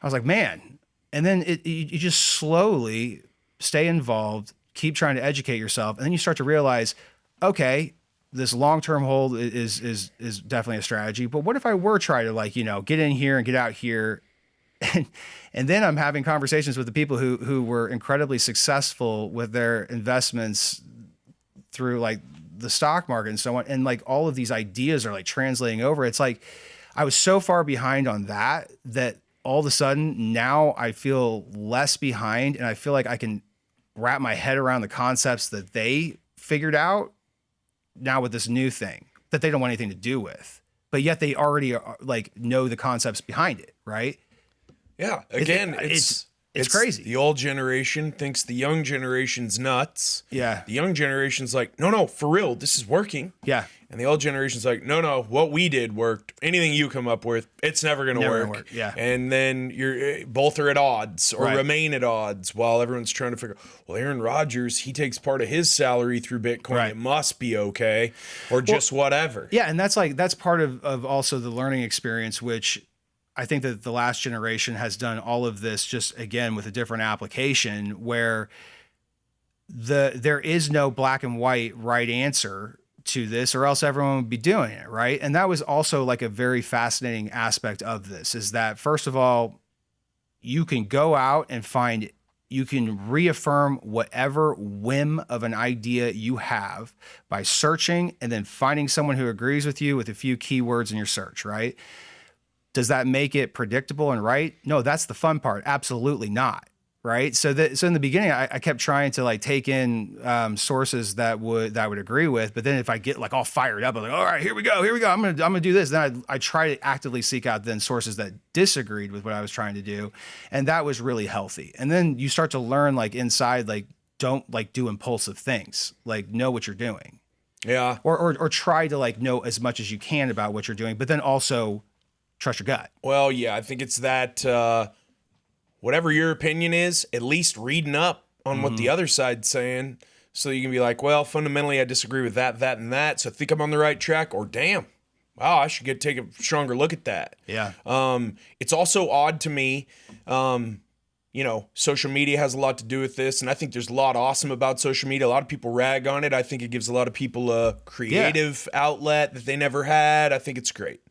I was like, man. And then you just slowly stay involved, keep trying to educate yourself. And then you start to realize, okay, this long-term hold is definitely a strategy, but what if I were trying to like, get in here and get out here? And then I'm having conversations with the people who were incredibly successful with their investments through like the stock market and so on. And like all of these ideas are like translating over. It's like, I was so far behind on that all of a sudden now I feel less behind, and I feel like I can wrap my head around the concepts that they figured out now with this new thing that they don't want anything to do with, but yet they already like know the concepts behind it. Right. Yeah. Again, it's crazy. The old generation thinks the young generation's nuts. Yeah. The young generation's like, no, for real, this is working. Yeah. And the old generation's like, no, what we did worked. Anything you come up with, it's never going to work. Yeah. And then you're both are at odds or remain at odds while everyone's trying to figure, well, Aaron Rodgers, he takes part of his salary through Bitcoin. Right. It must be okay. Or just whatever. Yeah. And that's part of also the learning experience, which I think that the last generation has done all of this just again with a different application where there is no black and white right answer to this, or else everyone would be doing it. Right. And that was also like a very fascinating aspect of this, is that first of all, you can go out and you can reaffirm whatever whim of an idea you have by searching and then finding someone who agrees with you with a few keywords in your search. Right. Does that make it predictable and right? No, that's the fun part. Absolutely not. Right. So in the beginning, I kept trying to like take in sources that I would agree with. But then if I get like all fired up, I'm like, all right, here we go. I'm gonna do this. Then I try to actively seek out then sources that disagreed with what I was trying to do. And that was really healthy. And then you start to learn like inside, like, don't like do impulsive things, like know what you're doing. Yeah. Or try to like know as much as you can about what you're doing, but then also trust your gut. Well, yeah, I think it's that whatever your opinion is, at least reading up on what the other side's saying, so you can be like, well, fundamentally, I disagree with that, and that, so I think I'm on the right track, or damn, wow, I should take a stronger look at that. Yeah. It's also odd to me, social media has a lot to do with this, and I think there's a lot awesome about social media. A lot of people rag on it. I think it gives a lot of people a creative outlet that they never had. I think it's great.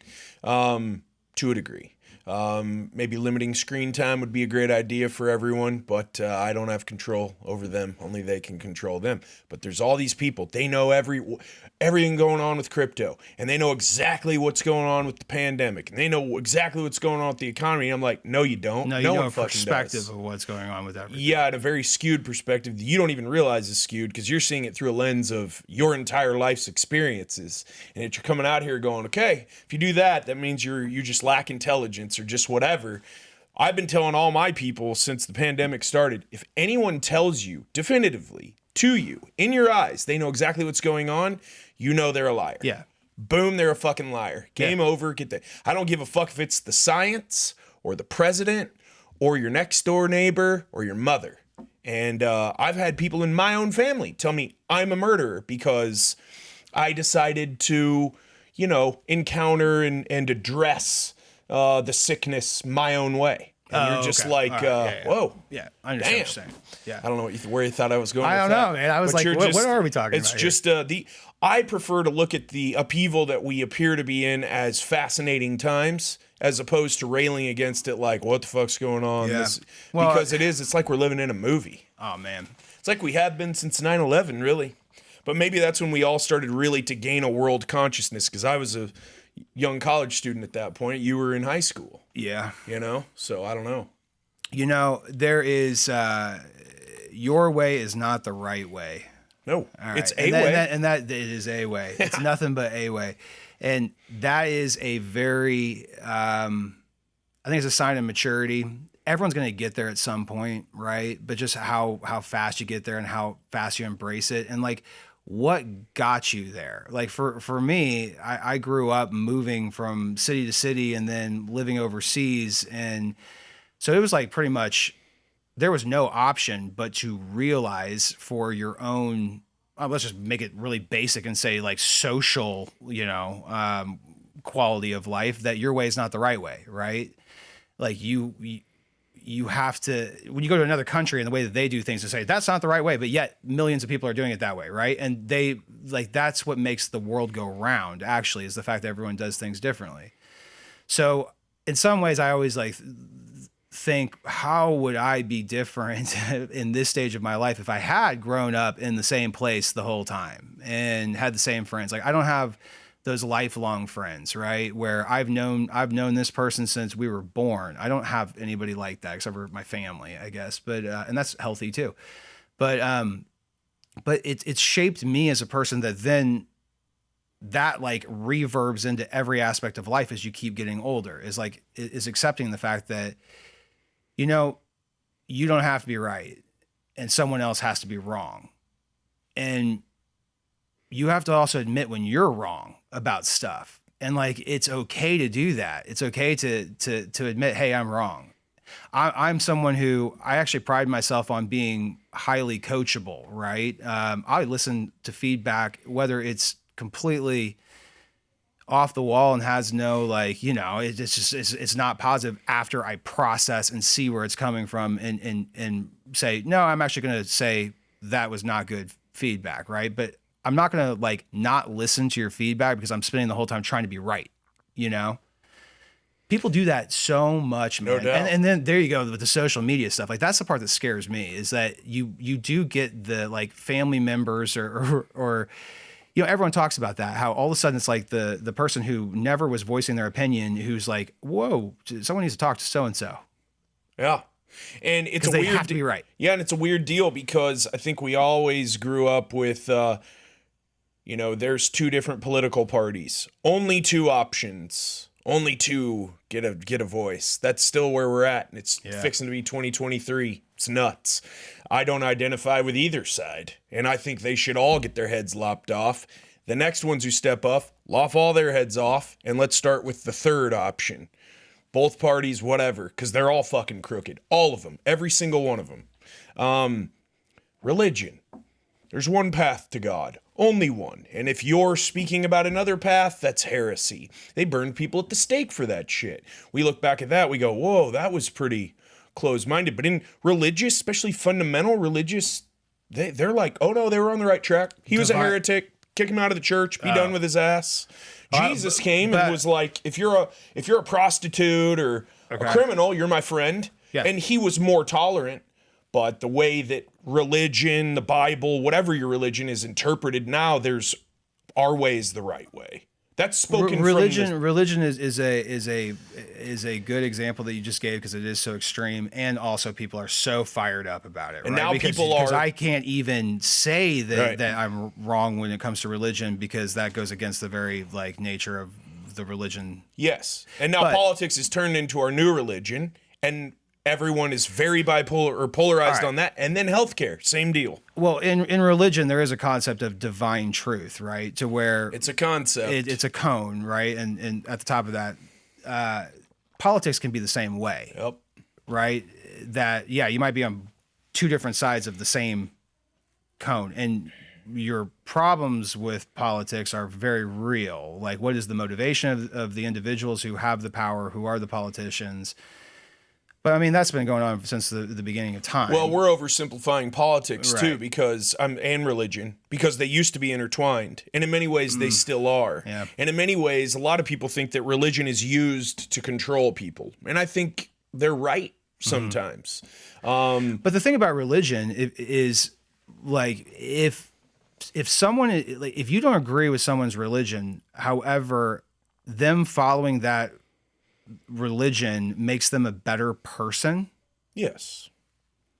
To a degree. Maybe limiting screen time would be a great idea for everyone, but I don't have control over them. Only they can control them. But there's all these people. They know everything going on with crypto, and they know exactly what's going on with the pandemic, and they know exactly what's going on with the economy. And I'm like, no, you don't. No, you know a perspective of what's going on with everything. Yeah, at a very skewed perspective that you don't even realize is skewed because you're seeing it through a lens of your entire life's experiences. And if you're coming out here going, okay, if you do that, that means you just lack intelligence or just whatever. I've been telling all my people since the pandemic started, if anyone tells you definitively to you in your eyes, they know exactly what's going on, you know they're a liar. Yeah. Boom, they're a fucking liar. Game over. I don't give a fuck if it's the science or the president or your next door neighbor or your mother. And I've had people in my own family tell me I'm a murderer because I decided to, encounter and address the sickness my own way. And you're just like, whoa. Yeah, I understand what you're saying. Yeah. I don't know where you thought I was going with that. I don't know, man. I was like, what are we talking about? It's just I prefer to look at the upheaval that we appear to be in as fascinating times, as opposed to railing against it like, what the fuck's going on? Yeah. Because it's like we're living in a movie. Oh, man. It's like we have been since 9/11, really. But maybe that's when we all started really to gain a world consciousness, because I was a young college student at that point. You were in high school. Yeah. So I don't know. There is, your way is not the right way. No, right. It's a way. And that it is a way. It's nothing but a way. And that is a very, I think it's a sign of maturity. Everyone's going to get there at some point, right? But just how fast you get there and how fast you embrace it. And like, what got you there? Like for me, I grew up moving from city to city and then living overseas. And so it was like pretty much, there was no option but to realize for your own, let's just make it really basic and say like social, quality of life, that your way is not the right way, right? Like you you have to, when you go to another country and the way that they do things, to say that's not the right way, but yet millions of people are doing it that way, right? And they like, that's what makes the world go round, actually, is the fact that everyone does things differently. So in some ways, I always like think, how would I be different in this stage of my life if I had grown up in the same place the whole time and had the same friends? Like, I don't have those lifelong friends, right? Where I've known this person since we were born. I don't have anybody like that except for my family, I guess. But and that's healthy too. But it's shaped me as a person that like reverbs into every aspect of life as you keep getting older, is accepting the fact that, you know, you don't have to be right and someone else has to be wrong. And you have to also admit when you're wrong about stuff. And like, it's okay to do that. It's okay to admit, hey, I'm wrong. I'm someone who, I actually pride myself on being highly coachable, right? I listen to feedback, whether it's completely off the wall and has no, like, you know, it's not positive, after I process and see where it's coming from and say, no, I'm actually going to say that was not good feedback. Right. But I'm not going to like not listen to your feedback because I'm spending the whole time trying to be right. You know, people do that so much, man. No doubt. And then there you go with the social media stuff. Like, that's the part that scares me, is that you do get the like family members or you know, everyone talks about that, how all of a sudden it's like the person who never was voicing their opinion, who's like, whoa, someone needs to talk to so-and-so. Yeah. And it's they have to be right. Yeah. And it's a weird deal because I think we always grew up with, you know, there's two different political parties, only two options, only two get a voice. That's still where we're at. And it's fixing to be 2023. It's nuts. I don't identify with either side. And I think they should all get their heads lopped off. The next ones who step up, lop all their heads off. And let's start with the third option. Both parties, whatever, because they're all fucking crooked. All of them. Every single one of them. Religion. There's one path to God. Only one. And if you're speaking about another path, that's heresy. They burned people at the stake for that shit. We look back at that, we go, whoa, that was pretty closed-minded. But in religious, especially fundamental religious, they're like, oh no, they were on the right track. He was a heretic. Kick him out of the church. Be done with his ass. Jesus came and was like, if you're a prostitute or a criminal, you're my friend. Yeah. And he was more tolerant. But the way that religion, the Bible, whatever your religion is interpreted now, there's our way is the right way. That's spoken religion. From religion is a good example that you just gave, because it is so extreme, and also people are so fired up about it. And right? now because I can't even say that I'm wrong when it comes to religion, because that goes against the very like nature of the religion. Yes, and now politics is turned into our new religion, and everyone is very bipolar or polarized on that. And then healthcare, same deal. Well, in religion, there is a concept of divine truth, right? To where it's a concept. It's a cone, right? And at the top of that, politics can be the same way. Yep. Right? That, yeah, you might be on two different sides of the same cone. And your problems with politics are very real. Like, what is the motivation of the individuals who have the power, who are the politicians? But I mean, that's been going on since the beginning of time. Well, we're oversimplifying politics too, because and religion, because they used to be intertwined, and in many ways they still are. Yeah. And in many ways, a lot of people think that religion is used to control people, and I think they're right sometimes. But the thing about religion is, like, if someone, like, if you don't agree with someone's religion, however, them following that religion makes them a better person. Yes.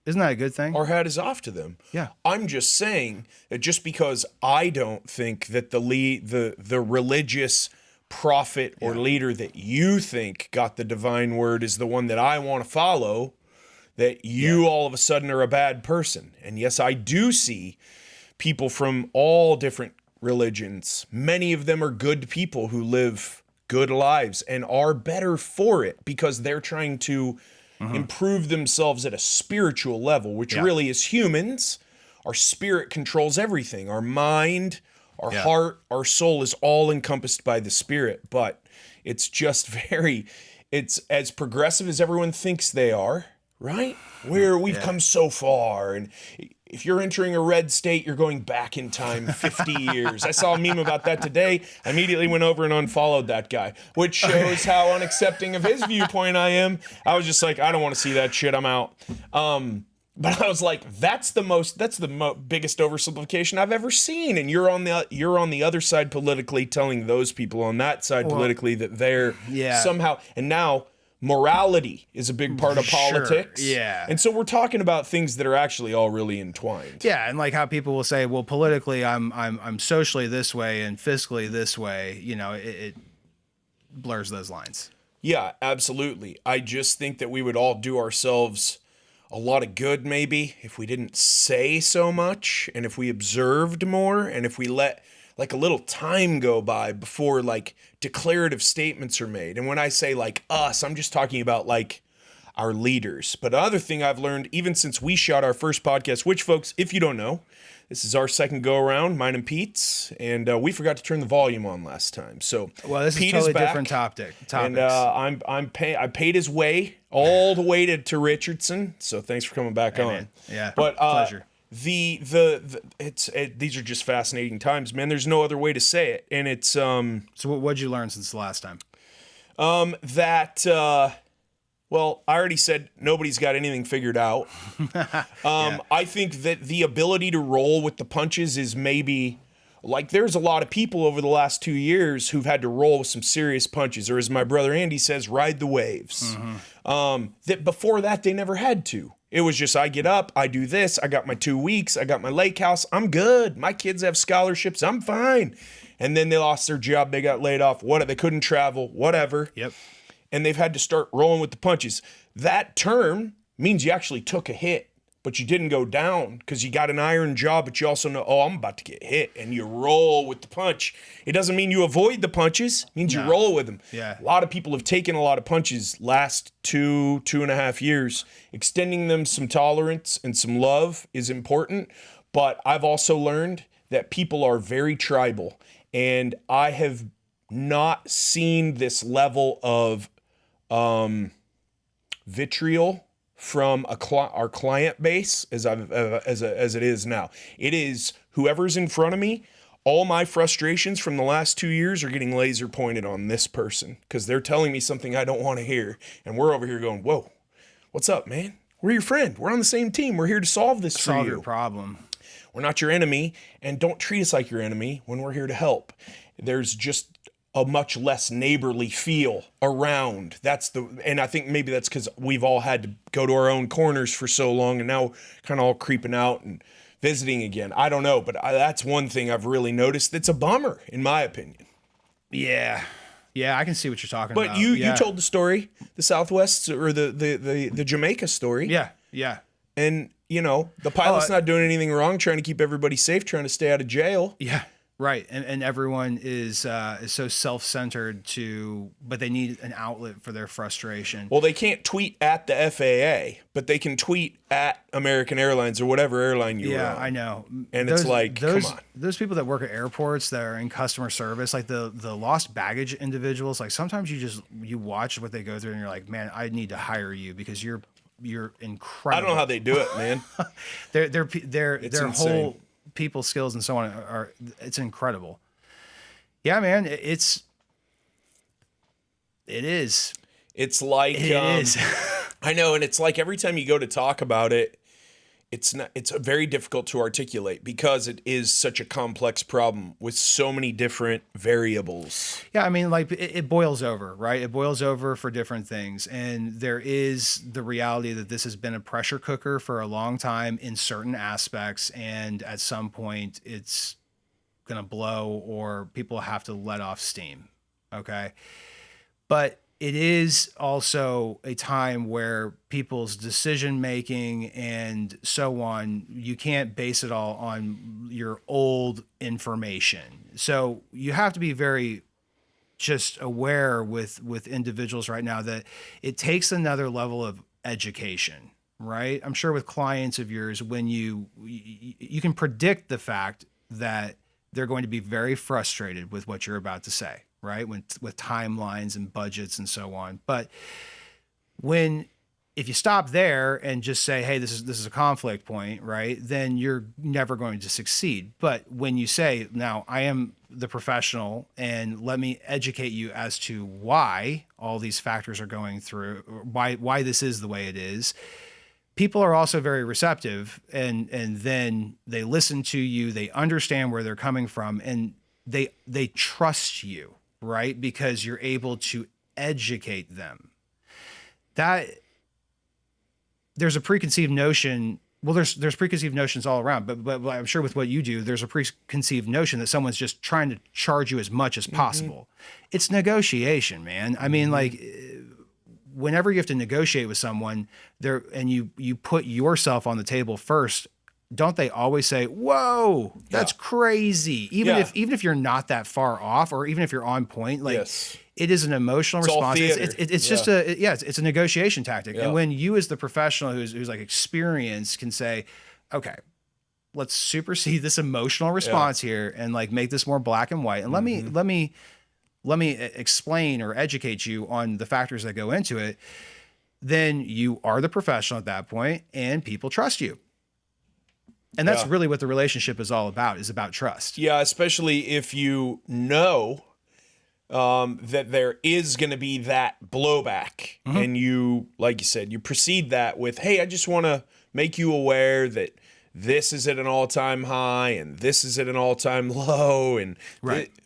Isn't that a good thing? Our hat is off to them. Yeah. I'm just saying that just because I don't think that the religious prophet or leader that you think got the divine word is the one that I want to follow, that you all of a sudden are a bad person. And yes, I do see people from all different religions. Many of them are good people who live good lives and are better for it because they're trying to improve themselves at a spiritual level, which really, as humans, our spirit controls everything. Our mind, our heart, our soul is all encompassed by the spirit, but it's just it's as progressive as everyone thinks they are, right? Where we've come so far. And if you're entering a red state, you're going back in time 50 years. I saw a meme about that today. I immediately went over and unfollowed that guy, which shows how unaccepting of his viewpoint I am. I was just like, I don't want to see that shit. I'm out. But I was like, that's the biggest oversimplification I've ever seen. And you're on the other side politically, telling those people on that side politically that they're somehow, and now morality is a big part of politics. Yeah. And so we're talking about things that are actually all really entwined. Yeah, and like how people will say, well, politically I'm socially this way and fiscally this way, you know, it blurs those lines. Yeah, absolutely. I just think that we would all do ourselves a lot of good maybe if we didn't say so much, and if we observed more, and if we let like a little time go by before like declarative statements are made. And when I say like us, I'm just talking about like our leaders. But another thing I've learned, even since we shot our first podcast, which folks, if you don't know, this is our second go around, mine and Pete's, and we forgot to turn the volume on last time. So well, this Pete is totally back, different topics. And I paid his way all the way to Richardson. So thanks for coming back on. Man. Yeah, but pleasure. These are just fascinating times, man. There's no other way to say it, and it's So what'd you learn since the last time? Well, I already said nobody's got anything figured out. I think that the ability to roll with the punches is maybe like there's a lot of people over the last 2 years who've had to roll with some serious punches, or as my brother Andy says, ride the waves. That before that they never had to. It was just I get up, I do this, I got my 2 weeks, I got my lake house, I'm good. My kids have scholarships, I'm fine. And then they lost their job, they got laid off, they couldn't travel, whatever. Yep. And they've had to start rolling with the punches. That term means you actually took a hit, but you didn't go down because you got an iron jaw, but you also know, I'm about to get hit, and you roll with the punch. It doesn't mean you avoid the punches. It means you roll with them. Yeah. A lot of people have taken a lot of punches last 2.5 years. Extending them some tolerance and some love is important, but I've also learned that people are very tribal, and I have not seen this level of vitriol from our client base as it is now. It is whoever's in front of me. All my frustrations from the last 2 years are getting laser pointed on this person because they're telling me something I don't want to hear, and we're over here going, "Whoa, what's up, man? We're your friend. We're on the same team. We're here to solve this for you. Solve your problem. We're not your enemy, and don't treat us like your enemy when we're here to help." There's just a much less neighborly feel around. And I think maybe that's because we've all had to go to our own corners for so long, and now kind of all creeping out and visiting again. I don't know, but that's one thing I've really noticed that's a bummer, in my opinion. Yeah. Yeah, I can see what you're talking but about. But you told the story, the Southwest, or the Jamaica story. Yeah, yeah. And, the pilot's not doing anything wrong, trying to keep everybody safe, trying to stay out of jail. Yeah. Right, and everyone is so self-centered but they need an outlet for their frustration. Well, they can't tweet at the FAA, but they can tweet at American Airlines or whatever airline you're on. Yeah, I know. And it's like, come on. Those people that work at airports that are in customer service, like the lost baggage individuals, like sometimes you watch what they go through and you're like, man, I need to hire you because you're incredible. I don't know how they do it, man. their whole people skills and so on it's incredible. Yeah, man, it is. It's like it is. I know, and it's like every time you go to talk about it, it's very difficult to articulate because it is such a complex problem with so many different variables. Yeah, I mean, like it boils over, right? It boils over for different things. And there is the reality that this has been a pressure cooker for a long time in certain aspects. And at some point it's going to blow or people have to let off steam. Okay. But it is also a time where people's decision making and so on, you can't base it all on your old information. So you have to be very just aware with individuals right now that it takes another level of education, right? I'm sure with clients of yours, when you can predict the fact that they're going to be very frustrated with what you're about to say, right? With timelines and budgets and so on. But when if you stop there and just say, hey, this is a conflict point, right? Then you're never going to succeed. But when you say, now I am the professional and let me educate you as to why all these factors are going through, or why this is the way it is, people are also very receptive, and then they listen to you, they understand where they're coming from, and they trust you, right? Because you're able to educate them. That there's a preconceived notion. Well, there's preconceived notions all around, but I'm sure with what you do, there's a preconceived notion that someone's just trying to charge you as much as possible. It's negotiation, man. I mean, like, whenever you have to negotiate with someone there and you put yourself on the table first, don't they always say, whoa, that's crazy. Even if you're not that far off, or even if you're on point, like, it is an emotional response. It's just it's a negotiation tactic. And when you, as the professional who's like experienced, can say, okay, let's supersede this emotional response here and like make this more black and white. And let me explain or educate you on the factors that go into it. Then you are the professional at that point, and people trust you. And that's really what the relationship is all about, is about trust. Yeah, especially if you know that there is going to be that blowback. And you, like you said, you precede that with, hey, I just want to make you aware that this is at an all-time high and this is at an all-time low, and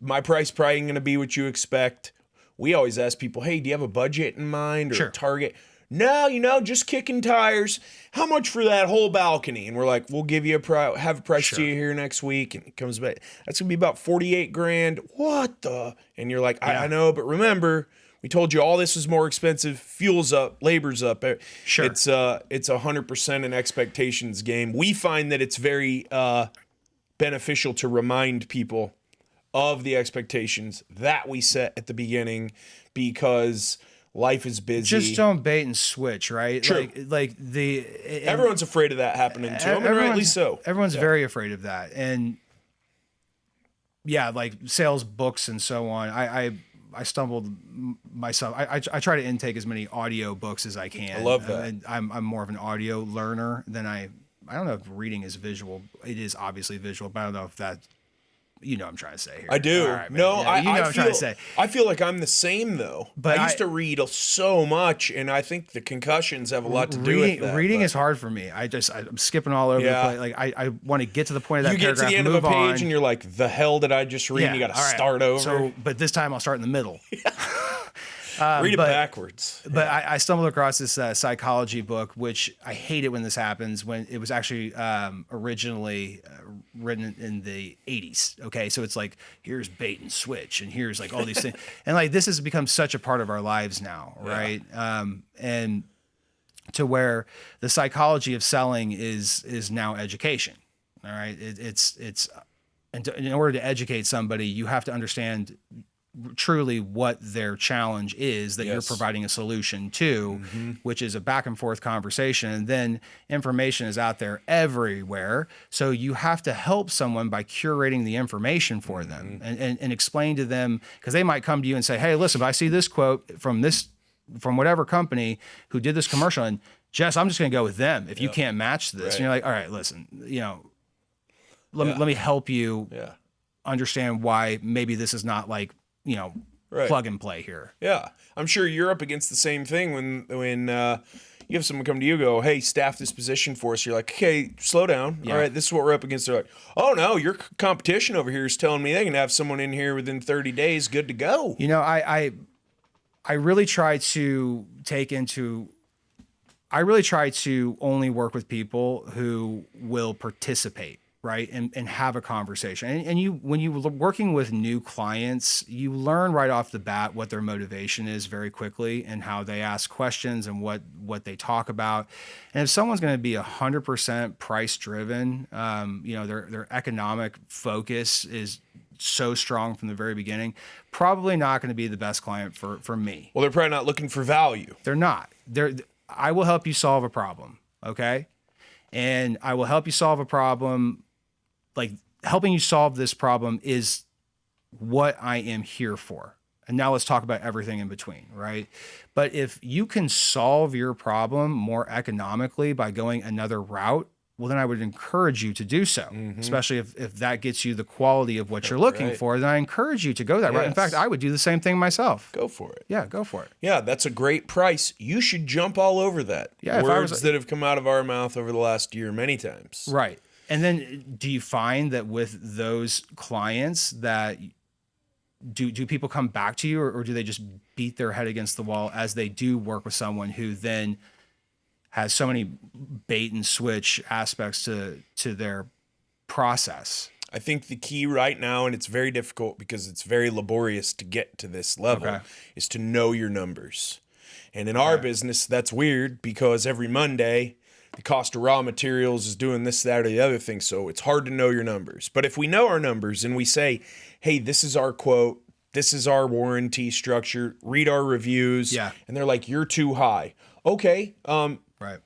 my price probably ain't going to be what you expect. We always ask people, hey, do you have a budget in mind or a target? No, just kicking tires. How much for that whole balcony? And we're like, we'll give you have a price to you here next week. And it comes back, that's going to be about $48,000. What the? And you're like, I know, but remember, we told you all this is more expensive. Fuel's up, labor's up. Sure. It's 100% an expectations game. We find that it's very beneficial to remind people of the expectations that we set at the beginning, because life is busy. Just don't bait and switch, right? True. Everyone's afraid of that happening to them, and rightly so. Everyone's very afraid of that. And like sales books and so on. I stumbled myself. I try to intake as many audio books as I can. I love that. And I'm more of an audio learner than I don't know if reading is visual. It is obviously visual, but I don't know if that, you know what I'm trying to say here. I do. Right, no, yeah, you know what I'm trying to say. I feel like I'm the same though. But I used to read so much, and I think the concussions have a lot to do with that. Reading is hard for me. I'm skipping all over the place. Like I want to get to the point of that paragraph. You get to the end of a page and you're like, the hell did I just read? And you got to start over. So, but this time I'll start in the middle. Read it backwards. But I stumbled across this psychology book, which I hate it when this happens, when it was actually originally written in the 80s. Okay. So it's like, here's bait and switch, and here's like all these things. And like, this has become such a part of our lives now. Right. And to where the psychology of selling is now education. All right. In order to educate somebody, you have to understand truly what their challenge is that you're providing a solution to, which is a back and forth conversation. And then information is out there everywhere. So you have to help someone by curating the information for them and explain to them, because they might come to you and say, hey, listen, if I see this quote from whatever company who did this commercial, and Jess, I'm just going to go with them if you can't match this. And you're like, all right, listen, let me help you understand why maybe this is not like, plug and play here. Yeah. I'm sure you're up against the same thing when you have someone come to you and go, hey, staff this position for us. You're like, okay, slow down. All right, this is what we're up against. They're like, oh, no, your competition over here is telling me they can have someone in here within 30 days, good to go. I really try to only work with people who will participate. Right. And have a conversation. And when you're working with new clients, you learn right off the bat what their motivation is very quickly, and how they ask questions and what they talk about. And if someone's going to be 100% price driven, their economic focus is so strong from the very beginning, probably not going to be the best client for me. Well, they're probably not looking for value. They're not. I will help you solve a problem. Okay. And I will help you solve a problem. Like, helping you solve this problem is what I am here for. And now let's talk about everything in between, right? But if you can solve your problem more economically by going another route, well, then I would encourage you to do so, especially if that gets you the quality of what you're looking for. Then I encourage you to go that route. In fact, I would do the same thing myself. Go for it. Yeah, go for it. Yeah, that's a great price. You should jump all over that. Yeah, words that have come out of our mouth over the last year many times. Right. And then do you find that with those clients that do people come back to you, or do they just beat their head against the wall as they do work with someone who then has so many bait and switch aspects to their process? I think the key right now, and it's very difficult because it's very laborious to get to this level, is to know your numbers. And in our business, that's weird because every Monday, the cost of raw materials is doing this, that, or the other thing. So it's hard to know your numbers. But if we know our numbers and we say, hey, this is our quote, this is our warranty structure, read our reviews, and they're like, you're too high. Okay, right.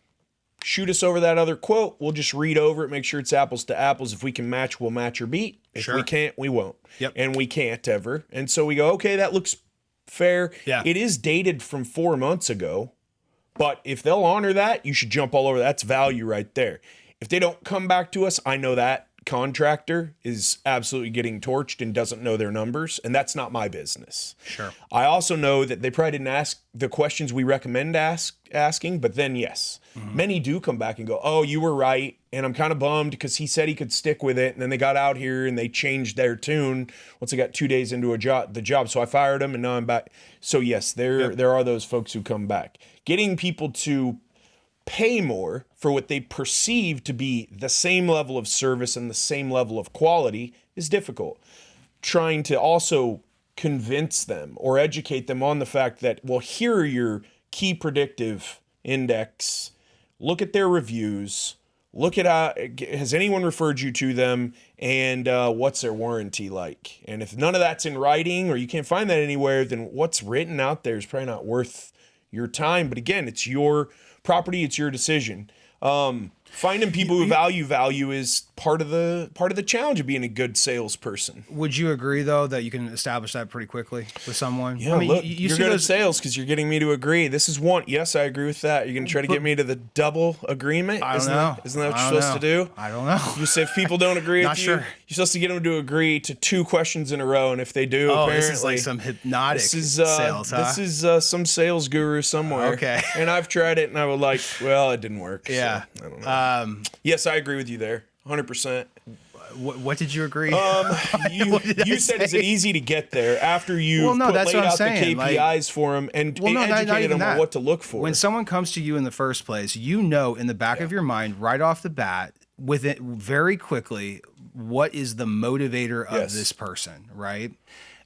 Shoot us over that other quote. We'll just read over it, make sure it's apples to apples. If we can match, we'll match or beat. If we can't, we won't. And we can't ever. And so we go, okay, that looks fair. Yeah. It is dated from 4 months ago, but if they'll honor that, you should jump all over. That's value right there. If they don't come back to us, I know that contractor is absolutely getting torched and doesn't know their numbers, and that's not my business. Sure. I also know that they probably didn't ask the questions we recommend asking, but then yes, many do come back and go, oh, you were right, and I'm kind of bummed because he said he could stick with it, and then they got out here and they changed their tune once they got 2 days into the job, so I fired him and now I'm back. So yes, there are those folks who come back. Getting people to pay more for what they perceive to be the same level of service and the same level of quality is difficult. Trying to also convince them or educate them on the fact that, well, here are your key predictive index. Look at their reviews. Look at has anyone referred you to them, and what's their warranty like? And if none of that's in writing or you can't find that anywhere, then what's written out there is probably not worth your time. But again, it's your property, it's your decision. Finding people who value is part of the challenge of being a good salesperson. Would you agree though that you can establish that pretty quickly with someone? Yeah, I mean, look, you're good at sales because you're getting me to agree. This is one. Yes, I agree with that. You're going to try to get me to the double agreement. I don't know. Isn't that what you're supposed to do? I don't know. You say if people don't agree with you, you're supposed to get them to agree to 2 questions in a row, and if they do, apparently this is like some hypnotic sales. Huh? This is some sales guru somewhere. Okay. And I've tried it, and I was like, well, it didn't work. Yeah. So, I don't know. Yes, I agree with you there. 100%. What did you agree? You said, is it easy to get there after you laid out the KPIs for them and educated them on what to look for? When someone comes to you in the first place, you know in the back of your mind right off the bat, with it very quickly, what is the motivator of this person, right?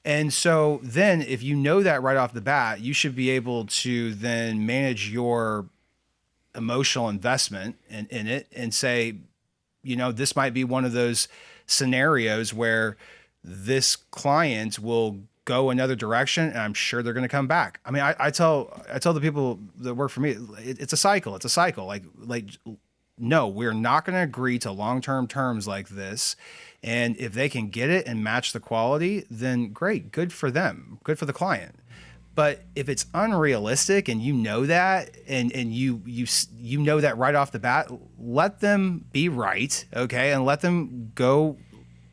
And so then if you know that right off the bat, you should be able to then manage your emotional investment in it and say, you know, this might be one of those scenarios where this client will go another direction and I'm sure they're going to come back. I mean, I tell the people that work for me, it's a cycle. It's a cycle. Like, no, we're not going to agree to long-term terms like this. And if they can get it and match the quality, then great, good for them, good for the client. But if it's unrealistic and you know that, and you know that right off the bat, let them be right, okay, and let them go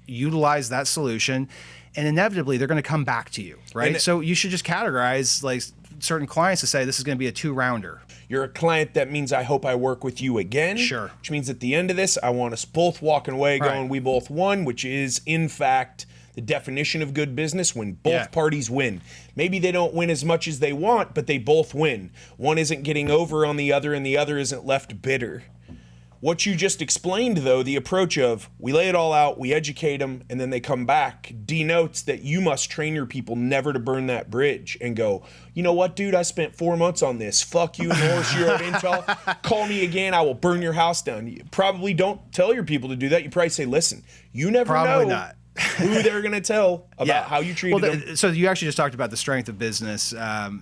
utilize that solution, and inevitably they're going to come back to you, right? So you should just categorize like certain clients to say this is going to be a 2-rounder. You're a client, that means I hope I work with you again. Sure. Which means at the end of this, I want us both walking away going, we both won, which is in fact the definition of good business, when both parties win. Maybe they don't win as much as they want, but they both win. One isn't getting over on the other and the other isn't left bitter. What you just explained, though, the approach of we lay it all out, we educate them, and then they come back, denotes that you must train your people never to burn that bridge and go, you know what, dude, I spent 4 months on this. Fuck you, Norris, you're at Intel. Call me again, I will burn your house down. You probably don't tell your people to do that. You probably say, listen, you never know. Not. Who they're going to tell about how you treated them. So you actually just talked about the strength of business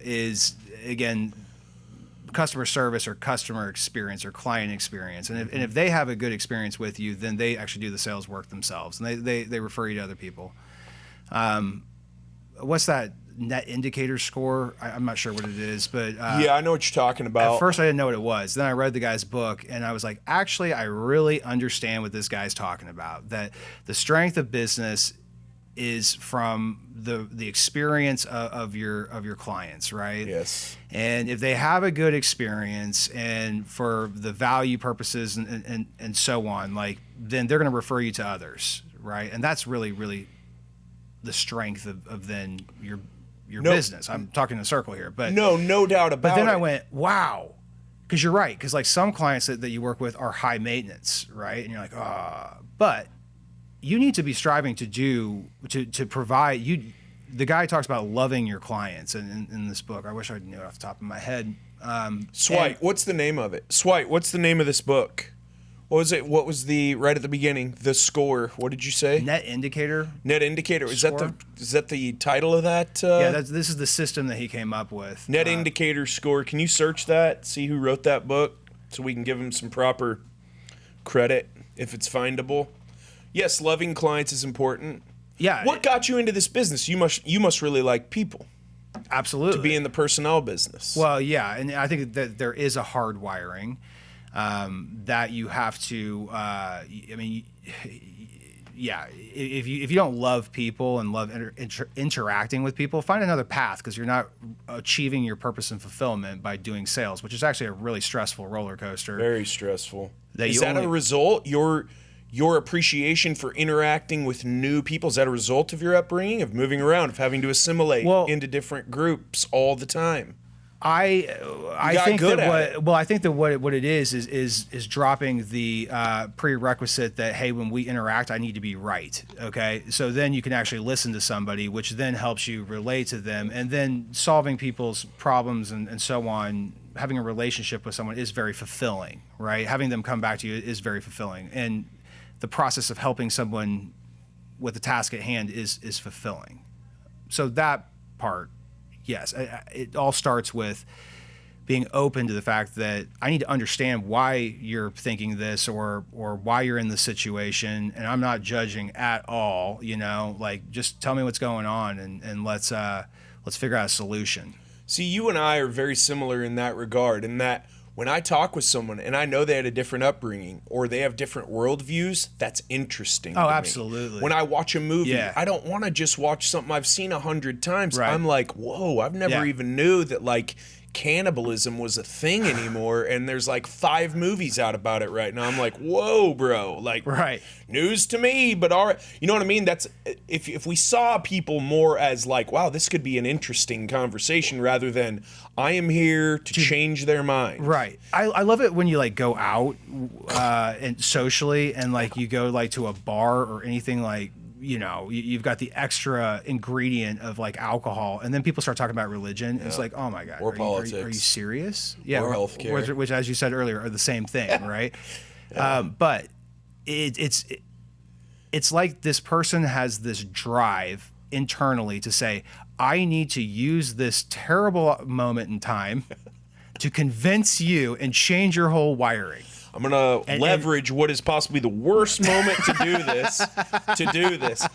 is, again, customer service or customer experience or client experience. And if they have a good experience with you, then they actually do the sales work themselves, and they refer you to other people. What's that net indicator score. I'm not sure what it is, but yeah, I know what you're talking about. at first I didn't know what it was. Then I read the guy's book and I was like, actually, I really understand what this guy's talking about. That the strength of business is from the experience of your clients, right? Yes. And if they have a good experience and for the value purposes and so on, like, then they're going to refer you to others, right? And that's really, really the strength of then your business. I'm talking in a circle here, but no doubt about it. But then I went, wow, because you're right. Because like some clients that you work with are high maintenance, right? And you're like, but you need to be striving to provide you. The guy talks about loving your clients in this book. I wish I knew it off the top of my head. Swipe. What's the name of it? Swipe. What's the name of this book? What was it? What was the right at the beginning? The score. What did you say? Net indicator. Net indicator. Is that the title of that? Yeah, this is the system that he came up with. Net indicator score. Can you search that? See who wrote that book, so we can give him some proper credit if it's findable. Yes, loving clients is important. Yeah. What got you into this business? You must really like people. Absolutely. To be in the personnel business. Well, yeah, and I think that there is a hard wiring that you have to. I mean, yeah, if you don't love people and love interacting with people, find another path, because you're not achieving your purpose and fulfillment by doing sales, which is actually a really stressful roller coaster. Very stressful. Is that a result? Your appreciation for interacting with new people, is that a result of your upbringing, of moving around, of having to assimilate into different groups all the time? I think that what it is dropping the prerequisite that, hey, when we interact, I need to be right. Okay, so then you can actually listen to somebody, which then helps you relate to them, and then solving people's problems and so on. Having a relationship with someone is very fulfilling, right? Having them come back to you is very fulfilling, and the process of helping someone with the task at hand is fulfilling. So that part, yes, it all starts with being open to the fact that I need to understand why you're thinking this or why you're in this situation, and I'm not judging at all. Like, just tell me what's going on, and let's figure out a solution. See, you and I are very similar in that regard, in that when I talk with someone and I know they had a different upbringing or they have different worldviews, that's interesting to me. Absolutely. When I watch a movie, I don't want to just watch something I've seen 100 times. Right. I'm like, whoa, I've never even knew that, like, cannibalism was a thing anymore, and there's like 5 movies out about it right now. I'm like, whoa, bro, like, right, news to me, but all right, you know what I mean? That's if we saw people more as like, wow, this could be an interesting conversation, rather than I am here to change their mind. Right. I love it when you like go out and socially, and like you go like to a bar or anything, like, you've got the extra ingredient of like alcohol, and then people start talking about religion. It's like, oh my God, or politics. Are you serious? Yeah, or healthcare, which, as you said earlier, are the same thing, right? But it's like this person has this drive internally to say, I need to use this terrible moment in time to convince you and change your whole wiring. I'm going to leverage what is possibly the worst moment to do this.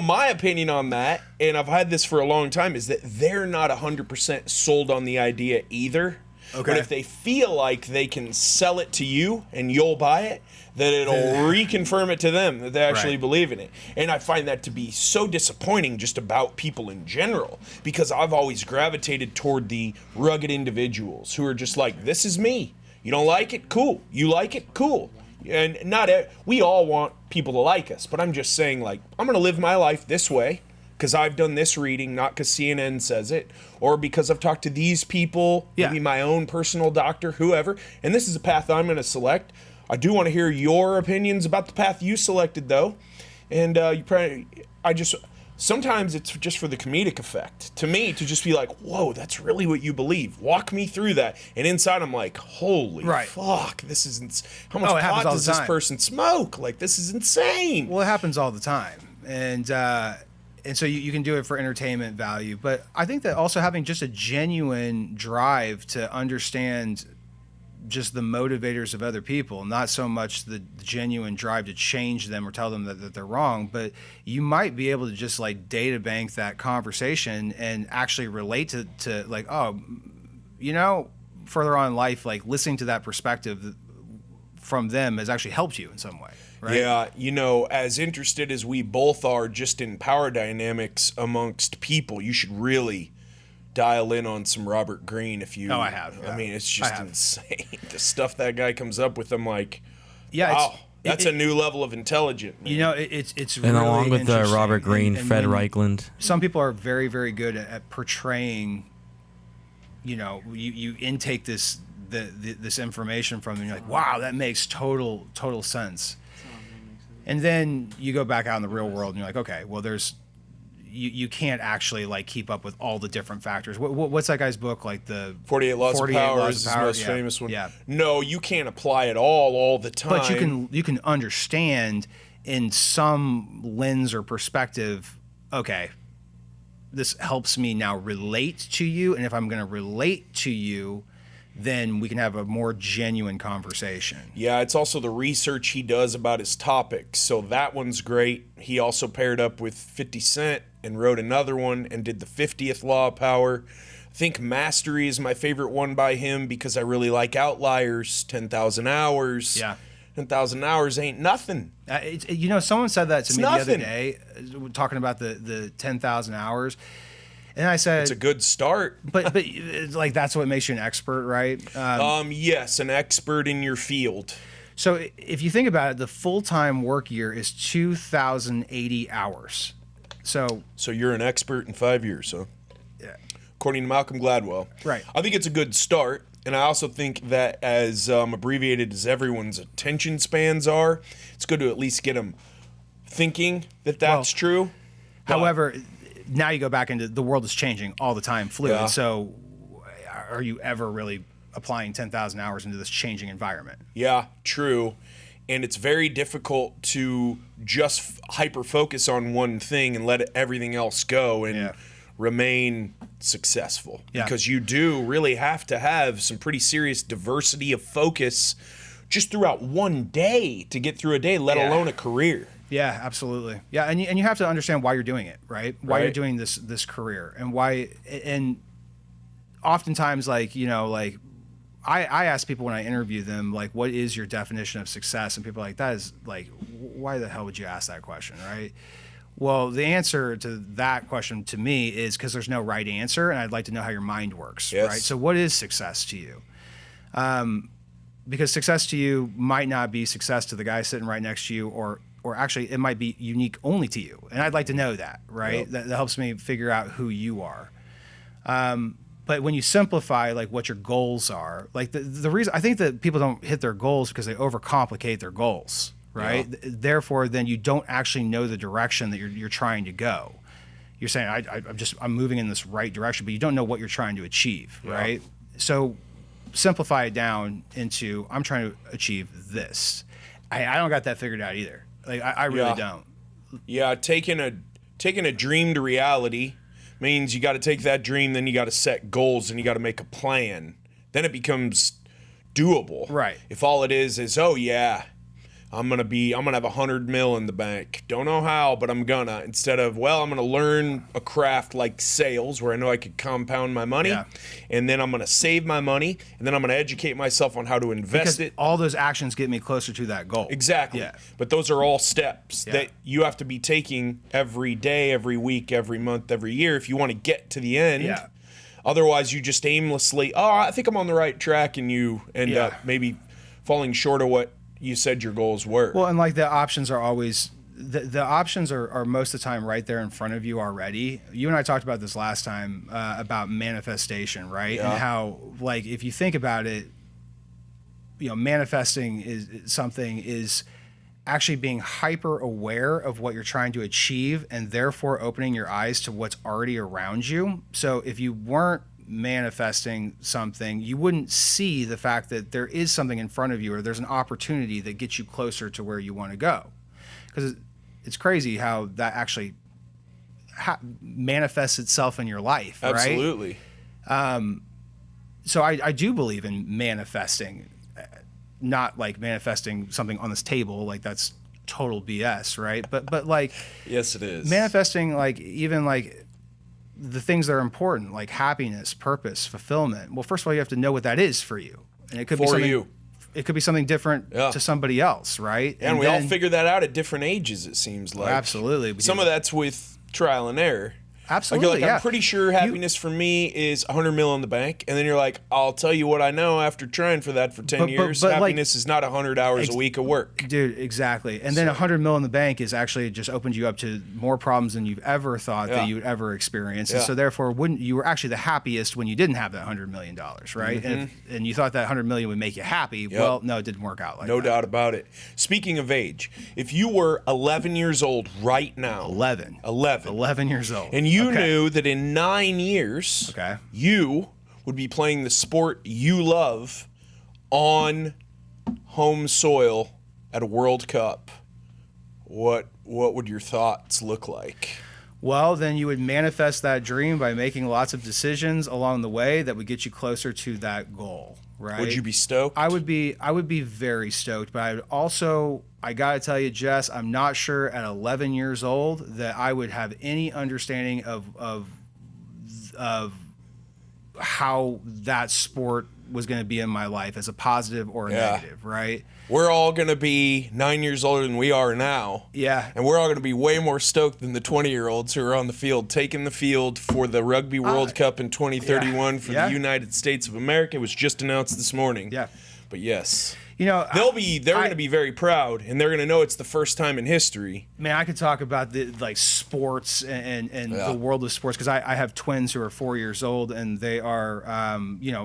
My opinion on that, and I've had this for a long time, is that they're not 100% sold on the idea either. Okay. But if they feel like they can sell it to you and you'll buy it, then it'll reconfirm it to them that they actually believe in it. And I find that to be so disappointing just about people in general, because I've always gravitated toward the rugged individuals who are just like, this is me. You don't like it? Cool. You like it? Cool. And we all want people to like us, but I'm just saying, like, I'm going to live my life this way because I've done this reading, not because CNN says it, or because I've talked to these people, maybe my own personal doctor, whoever, and this is a path I'm going to select. I do want to hear your opinions about the path you selected, though, and sometimes it's just for the comedic effect. To me, to just be like, whoa, that's really what you believe. Walk me through that. And inside, I'm like, holy fuck, this is how much pot does this person smoke? Like, this is insane. Well, it happens all the time. And so you can do it for entertainment value. But I think that also having just a genuine drive to understand just the motivators of other people, not so much the genuine drive to change them or tell them that they're wrong, but you might be able to just like data bank that conversation and actually relate to like, oh, you know, further on in life, like listening to that perspective from them has actually helped you in some way. Right? Yeah, you know, as interested as we both are just in power dynamics amongst people, you should really dial in on some Robert Greene if you. Oh, I have. I mean, it's just insane. The stuff that guy comes up with, I'm like, yeah, wow, that's a new level of intelligence. You know, it's and really along with Robert Greene, and Fred Reichland. Some people are very, very good at portraying. You know, you intake this information from them. And you're like, wow, that makes total sense. And then you go back out in the real world and you're like, okay, well, you can't actually like keep up with all the different factors. What's that guy's book? Like the 48 Laws of Power is his most famous one. Yeah. No, you can't apply it all the time. But you can understand in some lens or perspective, okay, this helps me now relate to you. And if I'm going to relate to you, then we can have a more genuine conversation. Yeah, it's also the research he does about his topics. So that one's great. He also paired up with 50 Cent and wrote another one and did the 50th Law of Power. I think Mastery is my favorite one by him because I really like Outliers, 10,000 Hours. Yeah. 10,000 hours ain't nothing. You know, someone said that to me nothing. The other day, talking about the 10,000 hours. And I said, it's a good start. but like that's what makes you an expert, right? Yes, an expert in your field. So if you think about it, the full-time work year is 2,080 hours. So you're an expert in 5 years, huh? Yeah. According to Malcolm Gladwell. Right. I think it's a good start, and I also think that as abbreviated as everyone's attention spans are, it's good to at least get them thinking that that's true. However, now you go back into the world is changing all the time, fluid. Yeah. So are you ever really applying 10,000 hours into this changing environment? Yeah, true. And it's very difficult to just hyper focus on one thing and let everything else go and remain successful. Yeah. Because you do really have to have some pretty serious diversity of focus just throughout one day to get through a day, let alone a career. Yeah, absolutely. Yeah, and you have to understand why you're doing it, right? Why you're doing this career, and why. And oftentimes, like, you know, like I ask people when I interview them, like, what is your definition of success? And people are like, that is like, why the hell would you ask that question, right? Well, the answer to that question to me is because there's no right answer, and I'd like to know how your mind works, right? So what is success to you? Because success to you might not be success to the guy sitting right next to you, or actually it might be unique only to you. And I'd like to know that, right? That helps me figure out who you are. But when you simplify like what your goals are, like the reason I think that people don't hit their goals because they overcomplicate their goals, right? Yeah. Therefore, then you don't actually know the direction that you're trying to go. You're saying, I'm moving in this right direction, but you don't know what you're trying to achieve, right? So simplify it down into, I'm trying to achieve this. I don't got that figured out either. Like I really don't. Yeah, taking a dream to reality means you got to take that dream, then you got to set goals and you got to make a plan. Then it becomes doable. Right. If all it is, oh yeah, I'm gonna have $100 million in the bank. Don't know how, but I'm gonna. Instead of, well, I'm gonna learn a craft like sales where I know I could compound my money, and then I'm gonna save my money, and then I'm gonna educate myself on how to invest it. All those actions get me closer to that goal. Exactly. Yeah. But those are all steps that you have to be taking every day, every week, every month, every year if you want to get to the end. Yeah. Otherwise, you just aimlessly, I think I'm on the right track, and you end up maybe falling short of what you said your goals were. Well, and like the options are always, the options are most of the time right there in front of you already. You and I talked about this last time about manifestation, right? Yeah. And how, like, if you think about it, you know, manifesting is actually being hyper aware of what you're trying to achieve and therefore opening your eyes to what's already around you. So if you weren't manifesting something, you wouldn't see the fact that there is something in front of you or there's an opportunity that gets you closer to where you want to go. Because it's crazy how that actually manifests itself in your life, right? Absolutely. so I do believe in manifesting, not like manifesting something on this table, like that's total BS, right? But like, yes, it is. Manifesting, like, even like the things that are important, like happiness, purpose, fulfillment. Well, first of all, you have to know what that is for you, and it could be something. It could be something different to somebody else, right? And we all figure that out at different ages, it seems like. Absolutely. Some of that's with trial and error. Absolutely, like, I'm pretty sure happiness for me is 100 mil in the bank, and then you're like, I'll tell you what I know after trying for that for 10 years. Happiness is not 100 hours a week of work. Dude, exactly. And then 100 mil in the bank is actually just opened you up to more problems than you've ever thought that you would ever experience. And so therefore, you were actually the happiest when you didn't have that $100 million, right? And you thought that 100 million would make you happy. Well, no, it didn't work out like that. No doubt about it. Speaking of age, if you were 11 years old right now. 11 years old. And you knew that in 9 years, you would be playing the sport you love on home soil at a World Cup, what would your thoughts look like? Well, then you would manifest that dream by making lots of decisions along the way that would get you closer to that goal, right? Would you be stoked? I would be very stoked, but I would also, I got to tell you, Jess, I'm not sure at 11 years old that I would have any understanding of how that sport was going to be in my life as a positive or a negative, right? We're all going to be 9 years older than we are now. Yeah. And we're all going to be way more stoked than the 20-year-olds who are on the field, taking the field for the Rugby World Cup in 2031 for the United States of America. It was just announced this morning. Yeah. But yes. You know, they're going to be very proud, and they're going to know it's the first time in history. Man, I could talk about the like sports and the world of sports, because I have twins who are 4 years old, and they are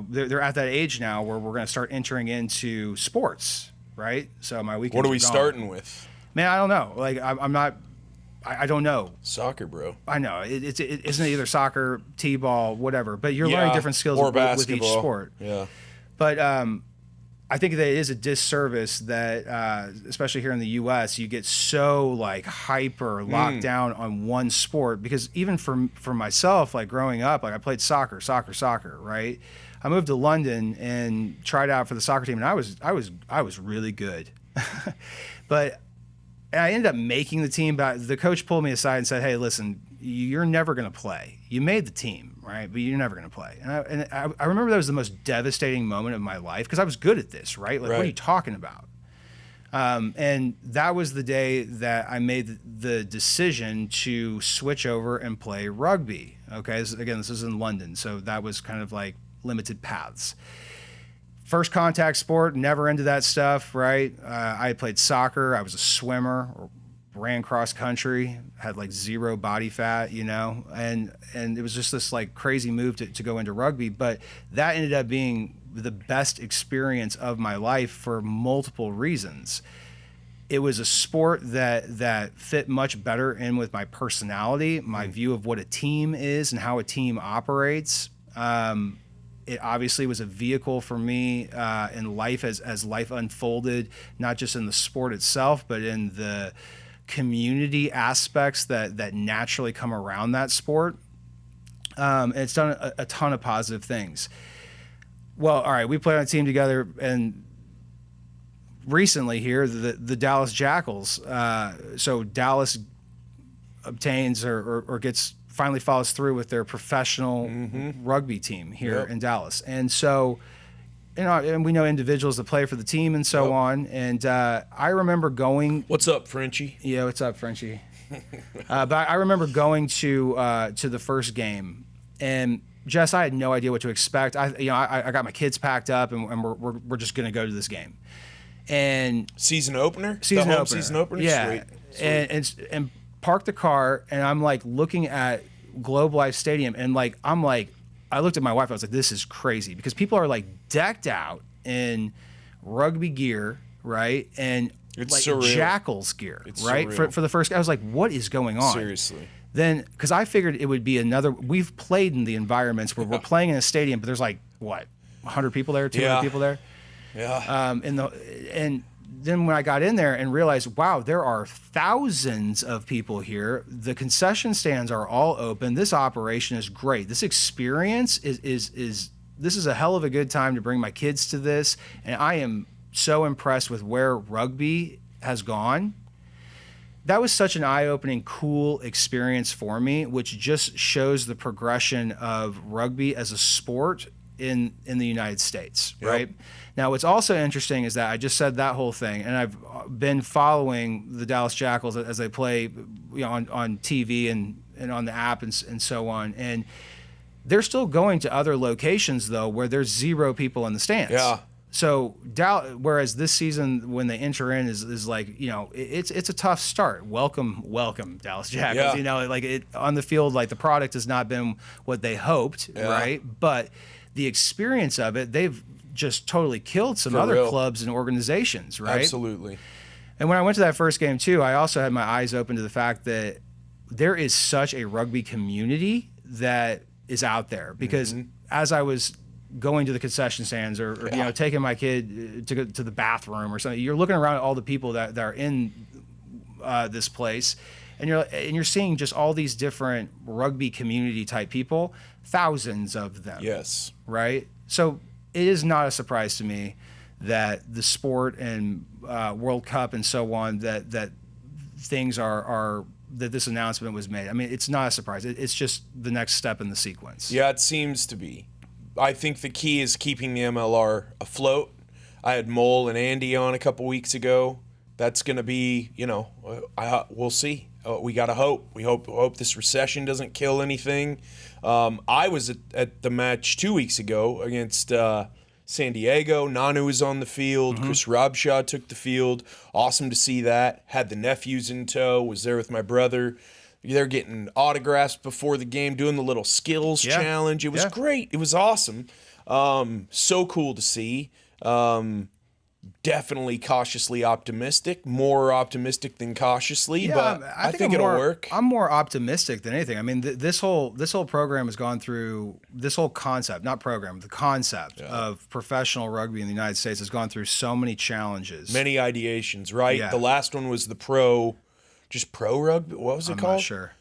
they're at that age now where we're going to start entering into sports, right? So my weekend. What are we starting with? Man, I don't know. Like I'm not. I don't know. Soccer, bro. I know it isn't either soccer, t-ball, whatever. But you're learning different skills with each sport. Yeah. But I think that it is a disservice that, especially here in the U.S., you get so like hyper locked down on one sport. Because even for myself, like growing up, like I played soccer, right? I moved to London and tried out for the soccer team, and I was really good, but I ended up making the team. But the coach pulled me aside and said, "Hey, listen, you're never going to play. You made the team, right? But you're never going to play." And I remember that was the most devastating moment of my life, because I was good at this, right? Like, what are you talking about? And that was the day that I made the decision to switch over and play rugby. Okay, this is in London, so that was kind of like limited paths. First contact sport, never into that stuff, right? I played soccer. I was a swimmer, ran cross country, had like zero body fat, and it was just this like crazy move to go into rugby. But that ended up being the best experience of my life for multiple reasons. It was a sport that fit much better in with my personality, my view of what a team is and how a team operates. It obviously was a vehicle for me in life as life unfolded, not just in the sport itself, but in the community aspects that naturally come around that sport. And it's done a ton of positive things. Well, all right, we played on a team together, and recently here, the Dallas Jackals. So Dallas obtains or finally follows through with their professional rugby team here in Dallas. And so, and we know individuals that play for the team and so on. And I remember going. What's up, Frenchie? Yeah, what's up, Frenchie? But I remember going to the first game, and Jess, I had no idea what to expect. I got my kids packed up, and we're just gonna go to this game. And season opener, yeah. Sweet. And parked the car, and I'm like looking at Globe Life Stadium, and like I looked at my wife. I was like, "This is crazy," because people are like decked out in rugby gear, right, and it's like surreal. Jackals gear, it's right, for the first. I was like, "What is going on?" Seriously. Then, because I figured it would be another. We've played in the environments where we're playing in a stadium, but there's like 100 people there, 200 people there. Yeah. And then when I got in there and realized, wow, there are thousands of people here. The concession stands are all open. This operation is great. This experience is this is a hell of a good time to bring my kids to this. And I am so impressed with where rugby has gone. That was such an eye-opening, cool experience for me, which just shows the progression of rugby as a sport in the United States, right? Now, what's also interesting is that I just said that whole thing, and I've been following the Dallas Jackals as they play on TV and on the app and so on. And they're still going to other locations, though, where there's 0 people in the stands. Yeah. So whereas this season when they enter in is like, it's a tough start. Welcome Dallas Jackals. Yeah. Like on the field, like the product has not been what they hoped, right? But the experience of it, they've just totally killed some other clubs and organizations, right? Absolutely. And when I went to that first game too, I also had my eyes open to the fact that there is such a rugby community that is out there, because as I was going to the concession stands or taking my kid to go to the bathroom or something, you're looking around at all the people that are in this place, and you're seeing just all these different rugby community type people, thousands of them. Yes. Right? So it is not a surprise to me that the sport and World Cup and so on, that things are that this announcement was made. I mean, it's not a surprise. It's just the next step in the sequence. Yeah, it seems to be. I think the key is keeping the MLR afloat. I had Mole and Andy on a couple weeks ago. That's going to be, we'll see. We got to hope. We hope this recession doesn't kill anything. I was at the match 2 weeks ago against San Diego. Nanu was on the field. Chris Robshaw took the field. Awesome to see that. Had the nephews in tow. Was there with my brother. They're getting autographs before the game, doing the little skills challenge. It was great. It was awesome. So cool to see. Definitely cautiously optimistic. More optimistic than cautiously, but I think it'll work. I'm more optimistic than anything. I mean, this whole program has gone through, this whole concept, not program, the concept of professional rugby in the United States has gone through so many challenges. Many ideations, right? Yeah. The last one was the pro rugby. What was it called? I'm not sure.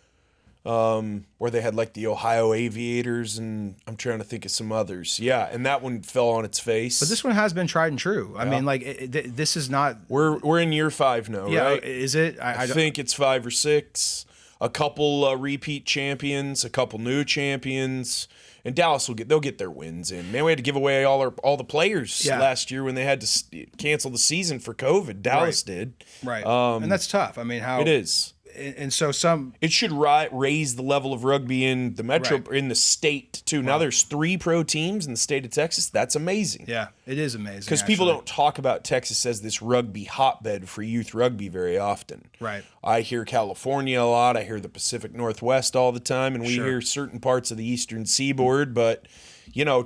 Where they had like the Ohio Aviators, and I'm trying to think of some others. Yeah, and that one fell on its face. But this one has been tried and true. I mean, like this is not. We're in year 5 now, right? Is it? I think it's 5 or 6. A couple repeat champions, a couple new champions, and Dallas they'll get their wins in. Man, we had to give away all the players last year when they had to cancel the season for COVID. Dallas did, right? And that's tough. I mean, how it is. And so it should raise the level of rugby in the metro, in the state too. Now there's 3 pro teams in the state of Texas. That's amazing. Yeah, it is amazing. Because people don't talk about Texas as this rugby hotbed for youth rugby very often. Right. I hear California a lot. I hear the Pacific Northwest all the time, and we hear certain parts of the Eastern Seaboard. But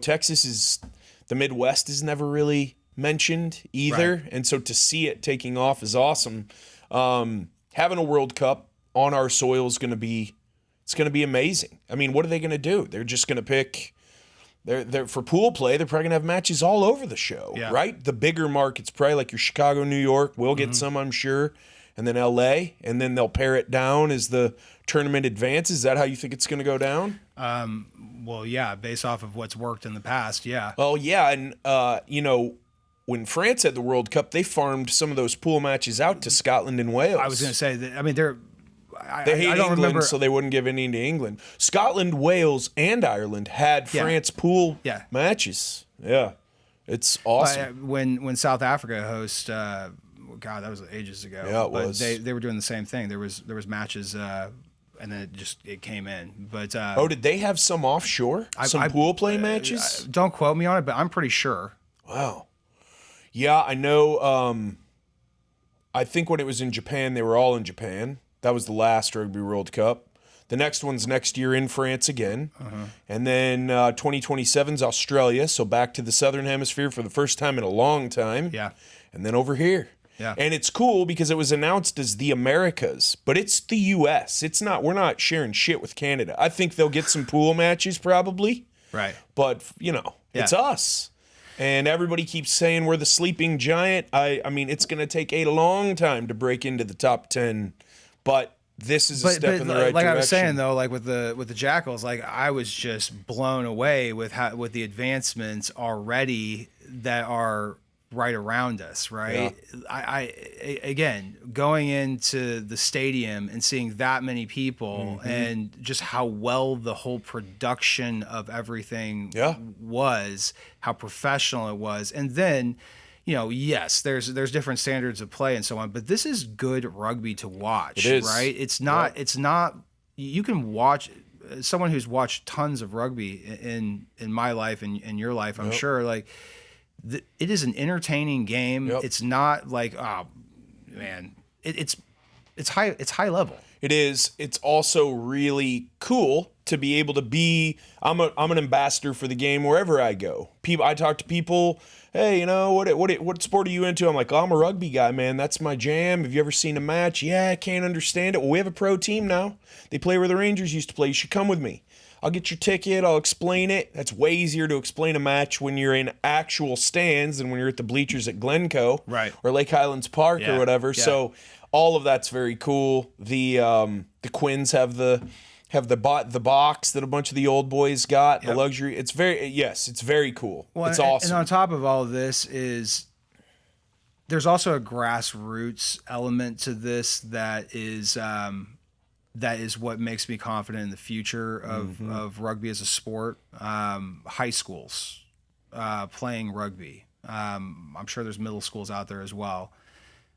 Texas the Midwest is never really mentioned either, and so to see it taking off is awesome. Having a World Cup on our soil is going to be amazing. I mean, what are they going to do? They're just going to pick. They're for pool play. They're probably going to have matches all over the show, right? The bigger markets, probably like your Chicago, New York, will get some, I'm sure, and then L.A., and then they'll pare it down as the tournament advances. Is that how you think it's going to go down? Well, yeah, based off of what's worked in the past, yeah. Well, yeah, and when France had the World Cup, they farmed some of those pool matches out to Scotland and Wales. I was going to say that. I mean, they hate England, so they wouldn't give any to England. Scotland, Wales, and Ireland had France pool matches. Yeah, it's awesome. When South Africa host, God, that was ages ago. Yeah, it was. They were doing the same thing. There was matches, and then it came in. But did they have some offshore? Some pool play matches? Don't quote me on it, but I'm pretty sure. Wow. Yeah, I know. I think when it was in Japan, they were all in Japan. That was the last Rugby World Cup. The next one's next year in France again. And then 2027's Australia, so back to the Southern Hemisphere for the first time in a long time. Yeah. And then over here. Yeah. And it's cool because it was announced as the Americas, but it's the U.S. It's not. We're not sharing shit with Canada. I think they'll get some pool matches probably. Right. But, it's us. And everybody keeps saying we're the sleeping giant. I mean, it's going to take a long time to break into the top 10. But this is a step in the right like direction. I was saying though, like with the Jackals, like I was just blown away with the advancements already that are right around us, right? Yeah. Again, going into the stadium and seeing that many people and just how well the whole production of everything was, how professional it was. And then, you know, yes, there's different standards of play and so on, but this is good rugby to watch, It is. right? It's not, you can watch, someone who's watched tons of rugby in my life and in your life, I'm sure, like, it is an entertaining game. Yep. It's not like, oh man, it's high level. It is. It's also really cool to be able to be. I'm an ambassador for the game wherever I go. I talk to people. Hey, you know what sport are you into? I'm like, oh, I'm a rugby guy, man. That's my jam. Have you ever seen a match? Yeah, I can't understand it. Well, we have a pro team now. They play where the Rangers used to play. You should come with me. I'll get your ticket. I'll explain it. That's way easier to explain a match when you're in actual stands than when you're at the bleachers at Glencoe, right, or Lake Highlands Park or whatever. Yeah. So all of that's very cool. The Quins have the box that a bunch of the old boys got. The luxury. It's very cool. Well, it's awesome. And on top of all of this there's also a grassroots element to this that is what makes me confident in the future of rugby as a sport. High schools playing rugby. I'm sure there's middle schools out there as well.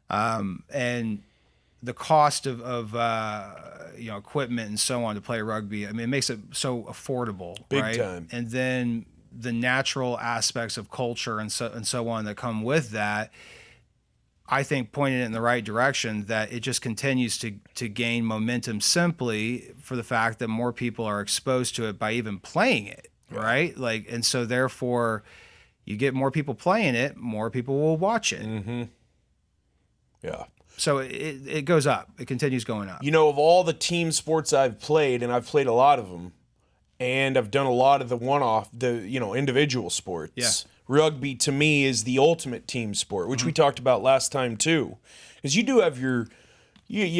And the cost of equipment and so on to play rugby, I mean, it makes it so affordable, Big right? time. And then the natural aspects of culture and so on that come with that, I think pointed in the right direction, that it just continues to gain momentum simply for the fact that more people are exposed to it by even playing it, right? Like, and so therefore you get more people playing it, more people will watch it. Mm-hmm. Yeah. So it goes up. It continues going up. You know, of all the team sports I've played, and I've played a lot of them, and I've done a lot of the individual sports. Yeah. Rugby to me is the ultimate team sport, which we talked about last time too, because you do have you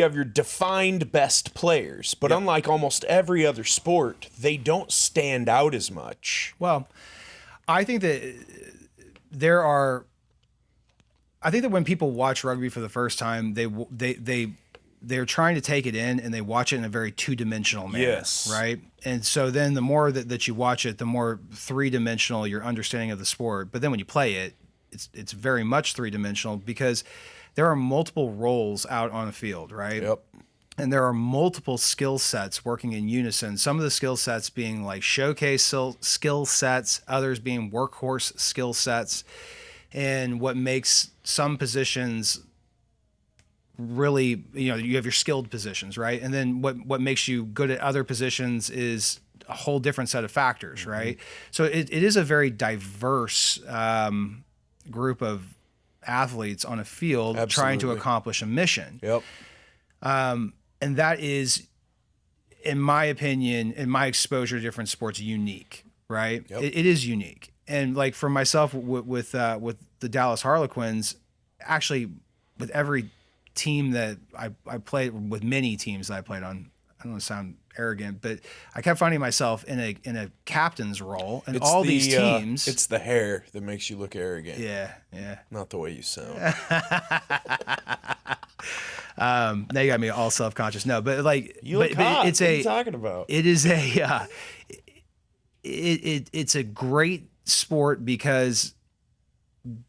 have your defined best players, but unlike almost every other sport, they don't stand out as much. Well, I think that when people watch rugby for the first time, they're trying to take it in and they watch it in a very two-dimensional manner, yes, right? And so then the more that you watch it, the more three-dimensional your understanding of the sport. But then when you play it, it's very much three-dimensional because there are multiple roles out on a field, right? Yep. And there are multiple skill sets working in unison. Some of the skill sets being like showcase skill sets, others being workhorse skill sets. And what makes some positions really, you have your skilled positions, right? And then what makes you good at other positions is a whole different set of factors, right? So it is a very diverse group of athletes on a field trying to accomplish a mission. Yep. And that is, in my opinion, in my exposure to different sports, unique, right? Yep. It is unique. And like for myself with the Dallas Harlequins, actually with every team that I played, with many teams that I played on, I don't want to sound arrogant, but I kept finding myself in a captain's role, and these teams. It's the hair that makes you look arrogant. Yeah. Not the way you sound. Now you got me all self-conscious. No, but like you look hot. What are you talking about? It is it's a great sport because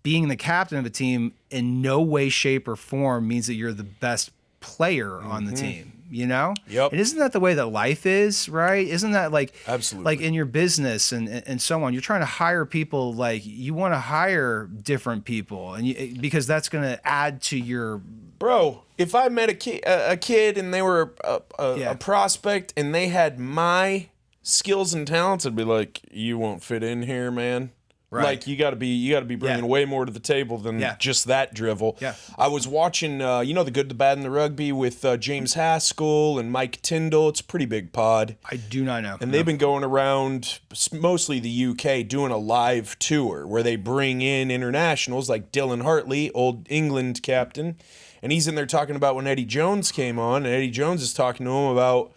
being the captain of a team in no way, shape, or form means that you're the best player on the team, Yep. And isn't that the way that life is, right? Isn't that like absolutely like in your business and so on? You're trying to hire people, like you want to hire different people, and because that's going to add to your. Bro, if I met a kid and they were a prospect and they had my skills and talents, I'd be like, you won't fit in here, man. Right. Like you got to be bringing way more to the table than just that drivel. Yeah. I was watching, the Good, the Bad, and the Rugby with James Haskell and Mike Tyndall. It's a pretty big pod. I do not know. And they've been going around mostly the UK doing a live tour where they bring in internationals like Dylan Hartley, old England captain, And he's in there talking about when Eddie Jones came on, and Eddie Jones is talking to him about,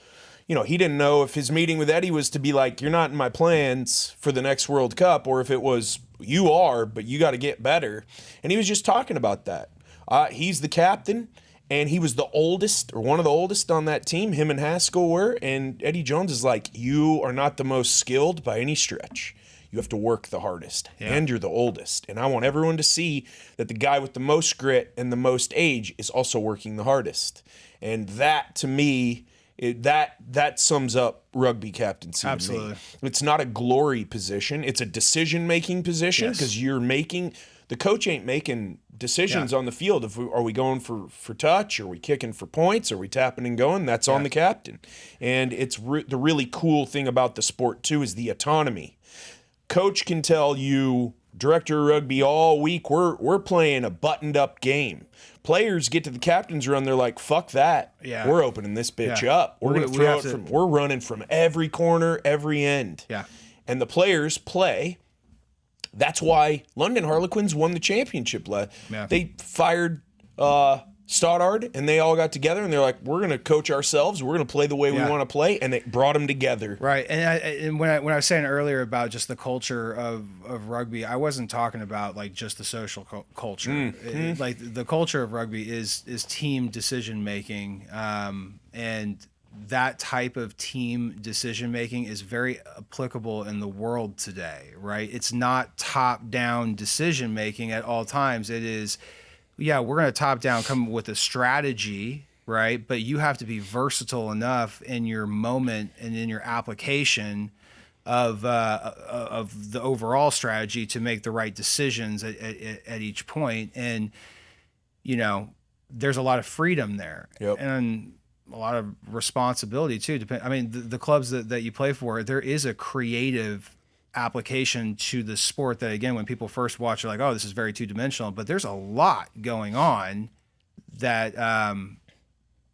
he didn't know if his meeting with Eddie was to be like, you're not in my plans for the next World Cup, or if it was, you are, but you got to get better. And he was just talking about that. He's the captain, and he was the oldest, or one of the oldest on that team, him and Haskell were, and Eddie Jones is like, you are not the most skilled by any stretch. You have to work the hardest, and you're the oldest. And I want everyone to see that the guy with the most grit and the most age is also working the hardest. And that, to me, that sums up rugby captaincy. Absolutely. To me. It's not a glory position. It's a decision-making position, because the coach ain't making decisions on the field. Are we going for touch? Are we kicking for points? Are we tapping and going? That's on the captain. And it's the really cool thing about the sport, too, is the autonomy. Coach can tell you, director of rugby, all week, we're playing a buttoned-up game. Players get to the captain's run, they're like, fuck that. Yeah. We're opening this bitch up. We're going to throw it we're running from every corner, every end. Yeah. And the players play. That's why London Harlequins won the championship. They fired Stoddard, and they all got together, and they're like, we're going to coach ourselves. We're going to play the way we want to play, and it brought them together. Right. And when I was saying earlier about just the culture of rugby, I wasn't talking about like just the social culture. Like the culture of rugby is team decision making, and that type of team decision making is very applicable in the world today, right? It's not top down decision making at all times. It is, we're going to top down come with a strategy, right? But you have to be versatile enough in your moment and in your application of the overall strategy to make the right decisions at each point. And, there's a lot of freedom there. Yep. And a lot of responsibility too. The clubs that you play for, there is a creative application to the sport that, again, when people first watch, are like, oh, this is very two-dimensional, but there's a lot going on that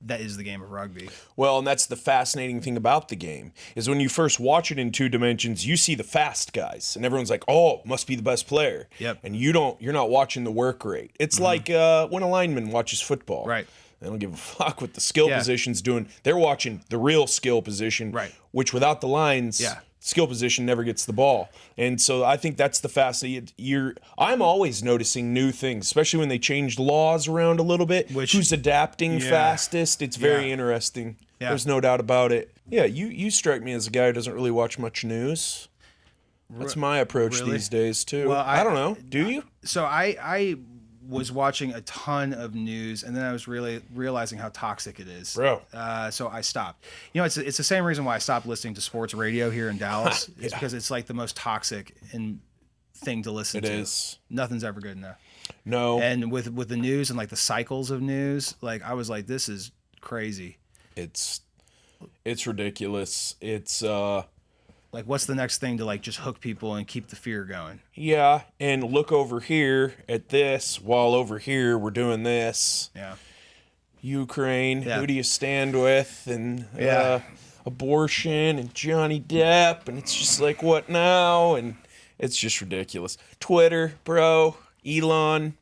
is the game of rugby. Well, and that's the fascinating thing about the game, is when you first watch it in 2 dimensions, you see the fast guys, and everyone's like, oh, must be the best player. Yep. And you're not watching the work rate. It's like when a lineman watches football. Right. They don't give a fuck what the skill position's doing. They're watching the real skill position, right? Which without the lines, skill position never gets the ball. And so I think that's the fascinating. I'm always noticing new things, especially when they change laws around a little bit. Who's adapting fastest? It's very interesting. Yeah. There's no doubt about it. Yeah, you strike me as a guy who doesn't really watch much news. That's my approach these days too. Well, I don't know. Do you? So I was watching a ton of news, and then I was really realizing how toxic it is. Bro. So I stopped. It's the same reason why I stopped listening to sports radio here in Dallas. It's because it's like the most toxic thing to listen to. It is. Nothing's ever good enough. No. And with the news and like the cycles of news, like I was like, this is crazy. It's ridiculous. It's like, what's the next thing to like just hook people and keep the fear going? Yeah, and look over here at this while over here we're doing this. Yeah. Ukraine, who do you stand with? And abortion and Johnny Depp, and it's just like, what now? And it's just ridiculous. Twitter, bro, Elon,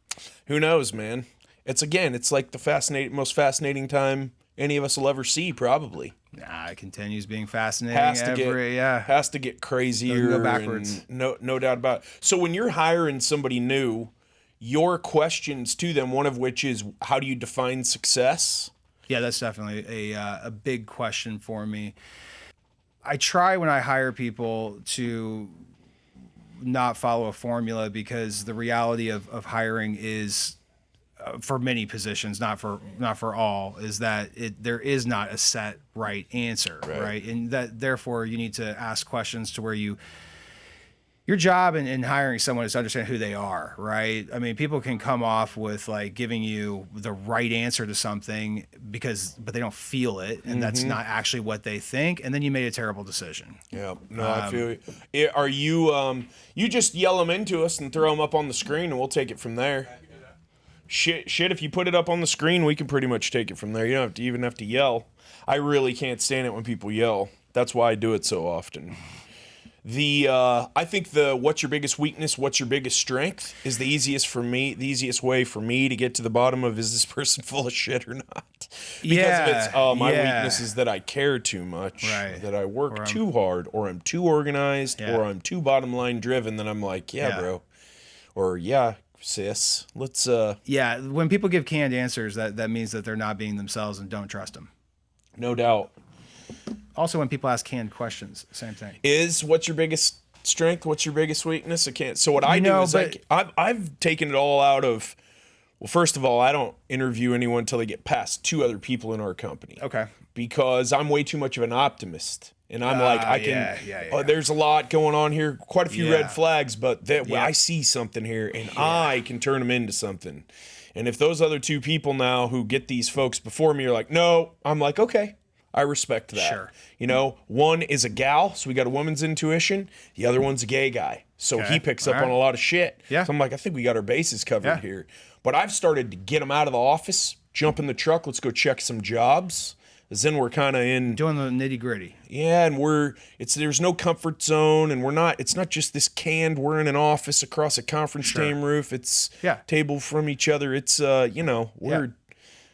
who knows, man? It's like the most fascinating time any of us will ever see, probably. Nah, it continues being fascinating. Has to get crazier. Go backwards. No doubt about it. So when you're hiring somebody new, your questions to them, one of which is, how do you define success? Yeah, that's definitely a big question for me. I try when I hire people to not follow a formula, because the reality of hiring is, for many positions, not for all, is that there is not a set right answer, right? And that therefore you need to ask questions to where your job in hiring someone is to understand who they are, right? I mean, people can come off with like giving you the right answer to something but they don't feel it, and that's not actually what they think, and then you made a terrible decision. Yeah, no, I feel you. Are you you just yell them into us and throw them up on the screen, and we'll take it from there. Shit, if you put it up on the screen, we can pretty much take it from there. You don't even have to yell. I really can't stand it when people yell. That's why I do it so often. I think the what's your biggest weakness, what's your biggest strength is the easiest way for me to get to the bottom of is this person full of shit or not. Because if it's my weakness is that I care too much, that I work too hard, or I'm too organized, or I'm too bottom line driven, then I'm like, bro. Or sis, let's when people give canned answers, that means that they're not being themselves and don't trust them. No doubt. Also, when people ask canned questions, same thing. What's your biggest strength? What's your biggest weakness? I can't. So what I do is I've taken it all out of. Well, first of all, I don't interview anyone until they get past 2 other people in our company. Okay. Because I'm way too much of an optimist, and I'm like I can. There's a lot going on here. Quite a few red flags, but I see something here, and I can turn them into something. And if those other 2 people now who get these folks before me are like, no, I'm like, okay. I respect that. Sure. You know, one is a gal, so we got a woman's intuition. The other one's a gay guy, so he picks up on a lot of shit. Yeah. So I'm like, I think we got our bases covered here. But I've started to get them out of the office, jump in the truck, let's go check some jobs. Because then we're kind of in doing the nitty gritty. Yeah, and there's no comfort zone, and it's not just this canned. We're in an office across a conference team roof. It's table from each other. It's we're.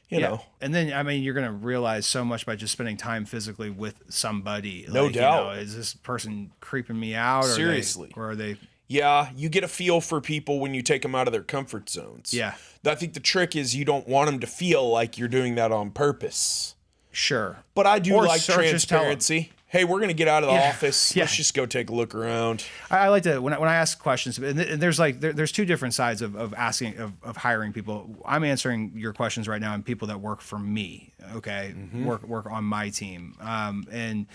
You know. And then, I mean, you're going to realize so much by just spending time physically with somebody. No doubt. Is this person creeping me out? Seriously. Or are they? Yeah, you get a feel for people when you take them out of their comfort zones. Yeah. I think the trick is you don't want them to feel like you're doing that on purpose. Sure. But I do like transparency. Hey, we're going to get out of the office. Let's just go take a look around. I like to, when I ask questions, and there's there's 2 different sides of asking, of hiring people. I'm answering your questions right now and people that work for me, okay? Work on my team. And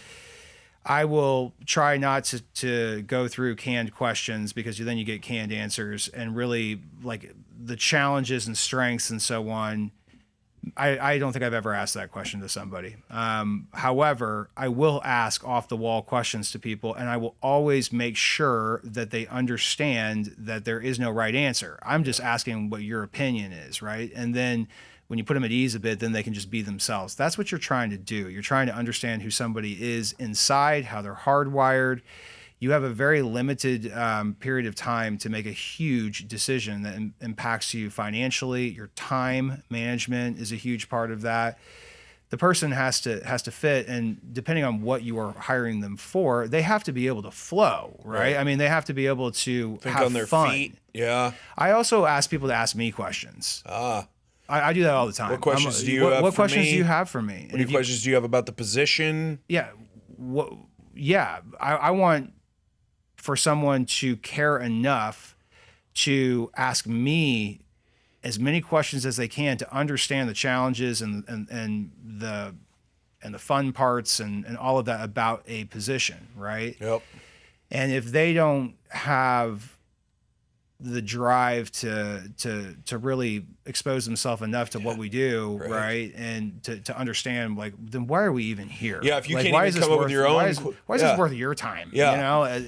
I will try not to go through canned questions because then you get canned answers, and really like the challenges and strengths and so on. I don't think I've ever asked that question to somebody. However, I will ask off the wall questions to people, and I will always make sure that they understand that there is no right answer. I'm just asking what your opinion is, right? And then when you put them at ease a bit, then they can just be themselves. That's what you're trying to do. You're trying to understand who somebody is inside, how they're hardwired. You have a very limited period of time to make a huge decision that impacts you financially. Your time management is a huge part of that. The person has to fit, and depending on what you are hiring them for, they have to be able to flow, right? I mean, they have to be able to think have on their fun. feet. Yeah. I also ask people to ask me questions. I do that all the time. What questions do you have? What questions do you have for me? What questions do you have about the position? Yeah. I want for someone to care enough to ask me as many questions as they can to understand the challenges and the fun parts and all of that about a position, right? Yep. And if they don't have the drive to really expose themselves enough to what we do, right? And to understand, like, then why are we even here? Yeah, if you like, can't even come up with your own... Why is this worth your time? Yeah. You know?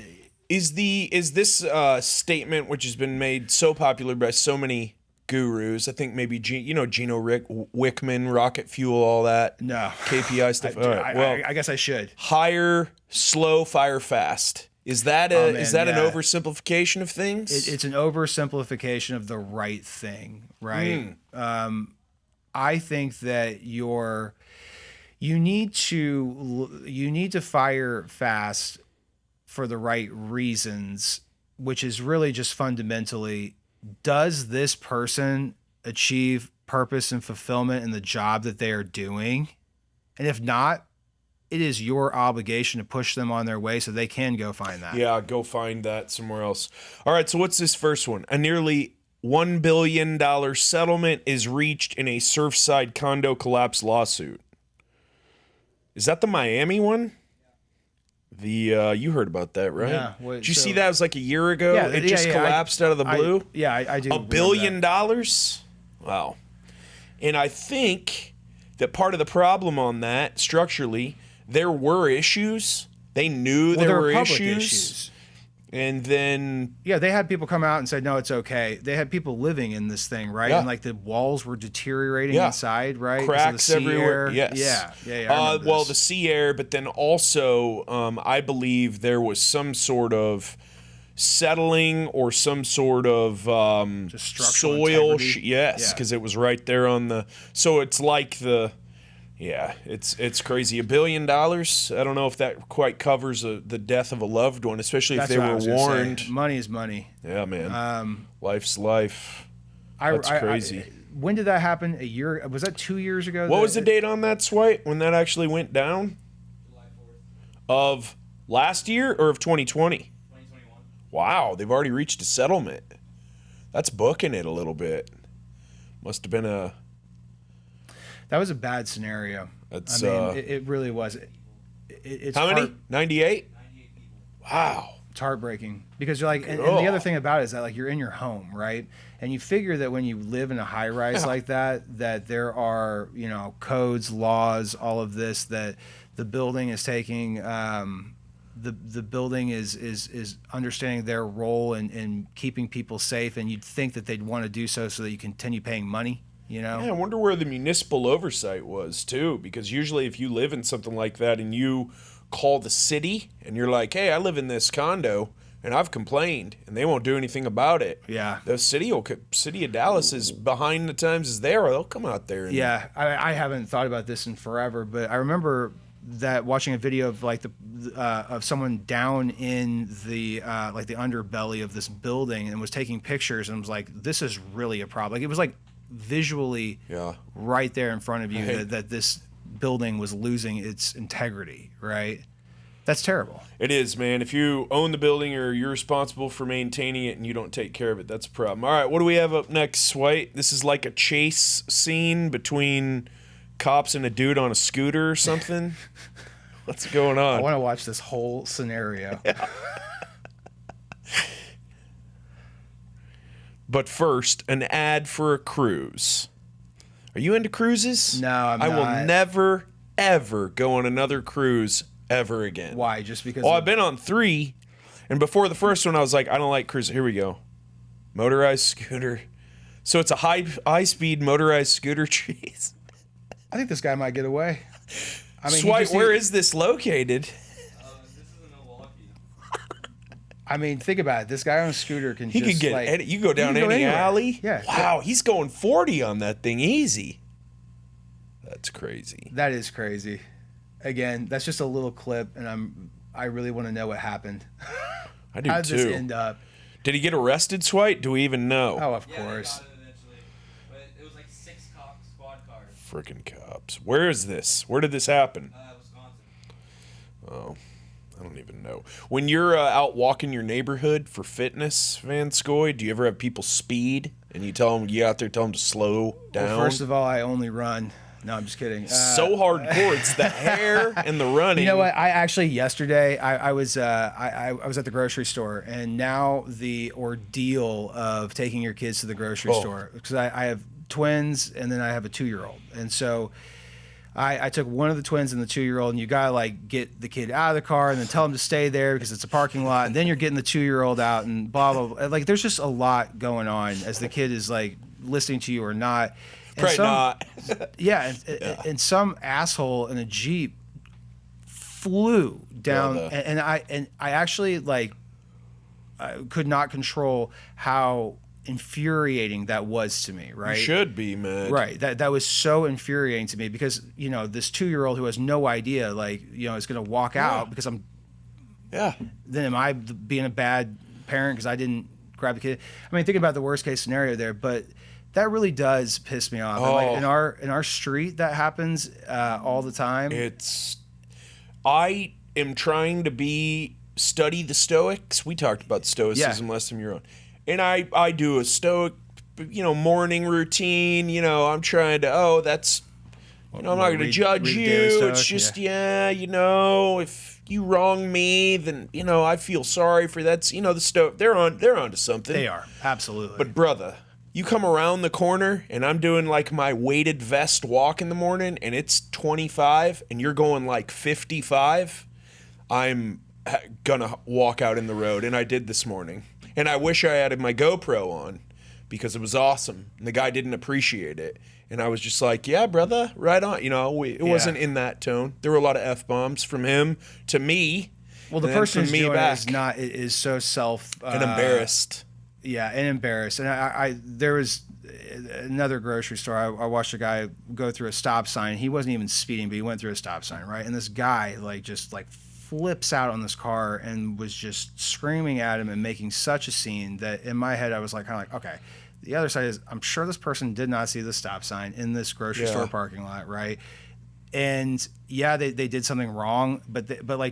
Is this statement, which has been made so popular by so many gurus, I think maybe Gino Wickman, rocket fuel, all that. No. KPI stuff. I guess I should. Hire slow, fire fast. Is that an oversimplification of things? It's an oversimplification of the right thing, right? I think that you need to fire fast for the right reasons, which is really just fundamentally, does this person achieve purpose and fulfillment in the job that they are doing? And if not, it is your obligation to push them on their way so they can go find that. Yeah, go find that somewhere else. All right, so what's this first one? A nearly $1 billion settlement is reached in a Surfside condo collapse lawsuit. Is that the Miami one? You heard about that, right? Yeah. Did you see that? It was like a year ago. Yeah, it just collapsed out of the blue. I do. $1 billion? Wow. And I think that part of the problem on that, structurally, there were issues. They knew there were public issues. And then Yeah, they had people come out and say, no, it's okay. They had people living in this thing, right? Yeah. And like the walls were deteriorating Yeah. inside, right? 'Cause of the cracks sea everywhere. air. Yes. Yeah. I remember Well, this. the sea air, but then also, I believe there was some sort of settling or some sort of Just structural soil. integrity. Yes, Yeah. because it was right there on the. So it's like the. Yeah, it's crazy. $1 billion. I don't know if that quite covers the death of a loved one, especially That's if they what I were was gonna say. warned. Money is money. Yeah, man. Life's life. That's crazy. When did that happen? A year? Was that 2 years ago? What was the date on that, Swipe, when that actually went down? July 4th, Of last year or of 2020? 2021. Wow, they've already reached a settlement. That's booking it a little bit. Must have been a. That was a bad scenario. That's, I mean, it really was. It's How many? 98? 98 people. Wow. It's heartbreaking because you're like, and the other thing about it is that like you're in your home, right? And you figure that when you live in a high rise like that there are, you know, codes, laws, all of this that the building is taking. The building is understanding their role in keeping people safe, and you'd think that they'd want to do so that you continue paying money. You know? Yeah, I wonder where the municipal oversight was, too, because usually if you live in something like that and you call the city and you're like, hey, I live in this condo and I've complained and they won't do anything about it. Yeah. The city of Dallas is behind the times as they are. They'll come out there. And, Yeah, I haven't thought about this in forever, but I remember that watching a video of like of someone down in the like the underbelly of this building and was taking pictures and was like, this is really a problem. Like it was like visually right there in front of you that this building was losing its integrity, right? That's terrible. It is, man. If you own the building or you're responsible for maintaining it and you don't take care of it, that's a problem. All right, what do we have up next, White? This is like a chase scene between cops and a dude on a scooter or something. What's going on? I want to watch this whole scenario. But first, an ad for a cruise. Are you into cruises? No, I'm I not. will never, ever go on another cruise ever again. Why? Just because? Well, I've been on 3, and before the first one, I was like, I don't like cruising. Here we go. Motorized scooter. So it's a high-speed motorized scooter chase. I think this guy might get away. I mean, Swipe, where is this located? This is in Milwaukee. I mean, think about it. This guy on a scooter can He just could get like, you go down can go any anywhere. alley. Yeah. Wow, he's going 40 on that thing easy. That's crazy. That is crazy. Again, that's just a little clip, and I really want to know what happened. I do How did too. this end up? Did he get arrested, Swipe? Do we even know? Oh, of Yeah, course. they got it eventually. But it was like 6 squad cars. Freaking cops. Where is this? Where did this happen? Wisconsin. Oh, I don't even know. When you're out walking your neighborhood for fitness, Van Scoy, do you ever have people speed and you tell them, you out there tell them to slow down? Well, first of all, I only run. No, I'm just kidding. So hardcore. It's the hair and the running. You know what? I actually yesterday I was at the grocery store, and now the ordeal of taking your kids to the grocery store, because I have twins and then I have a 2-year-old, and so I took one of the twins and the 2-year-old, and you gotta like get the kid out of the car and then tell him to stay there because it's a parking lot, and then you're getting the 2-year-old out and blah blah blah. Like there's just a lot going on as the kid is like listening to you or not. And Probably not. Yeah, and some asshole in a Jeep flew down, and I actually like I could not control how infuriating that was to me. Right, You should be, man. right. That was so infuriating to me because you know this 2-year-old who has no idea, like you know, is going to walk out because I'm. Yeah. Then am I being a bad parent because I didn't grab the kid? I mean, thinking about the worst case scenario there, but. That really does piss me off. And like in our street, that happens all the time. I am trying to study the Stoics. We talked about Stoicism last time you were on, and I do a Stoic, morning routine. I'm trying to. That's. I'm not going to judge you. It's just if you wrong me, then I feel sorry for that. The Stoic. They're onto something. They are absolutely. But brother. You come around the corner and I'm doing like my weighted vest walk in the morning and it's 25 and you're going like 55. I'm gonna walk out in the road, and I did this morning. And I wish I had my GoPro on because it was awesome. And the guy didn't appreciate it. And I was just like, yeah, brother, right on. You know, it wasn't in that tone. There were a lot of F-bombs from him to me. Well, the person who's doing it is so and embarrassed. Yeah, and embarrassed. And there was another grocery store. I watched a guy go through a stop sign. He wasn't even speeding, but he went through a stop sign, right? And this guy just flips out on this car and was just screaming at him and making such a scene that in my head I was kind of like, okay. The other side is I'm sure this person did not see the stop sign in this grocery store parking lot, right? And yeah, they did something wrong, but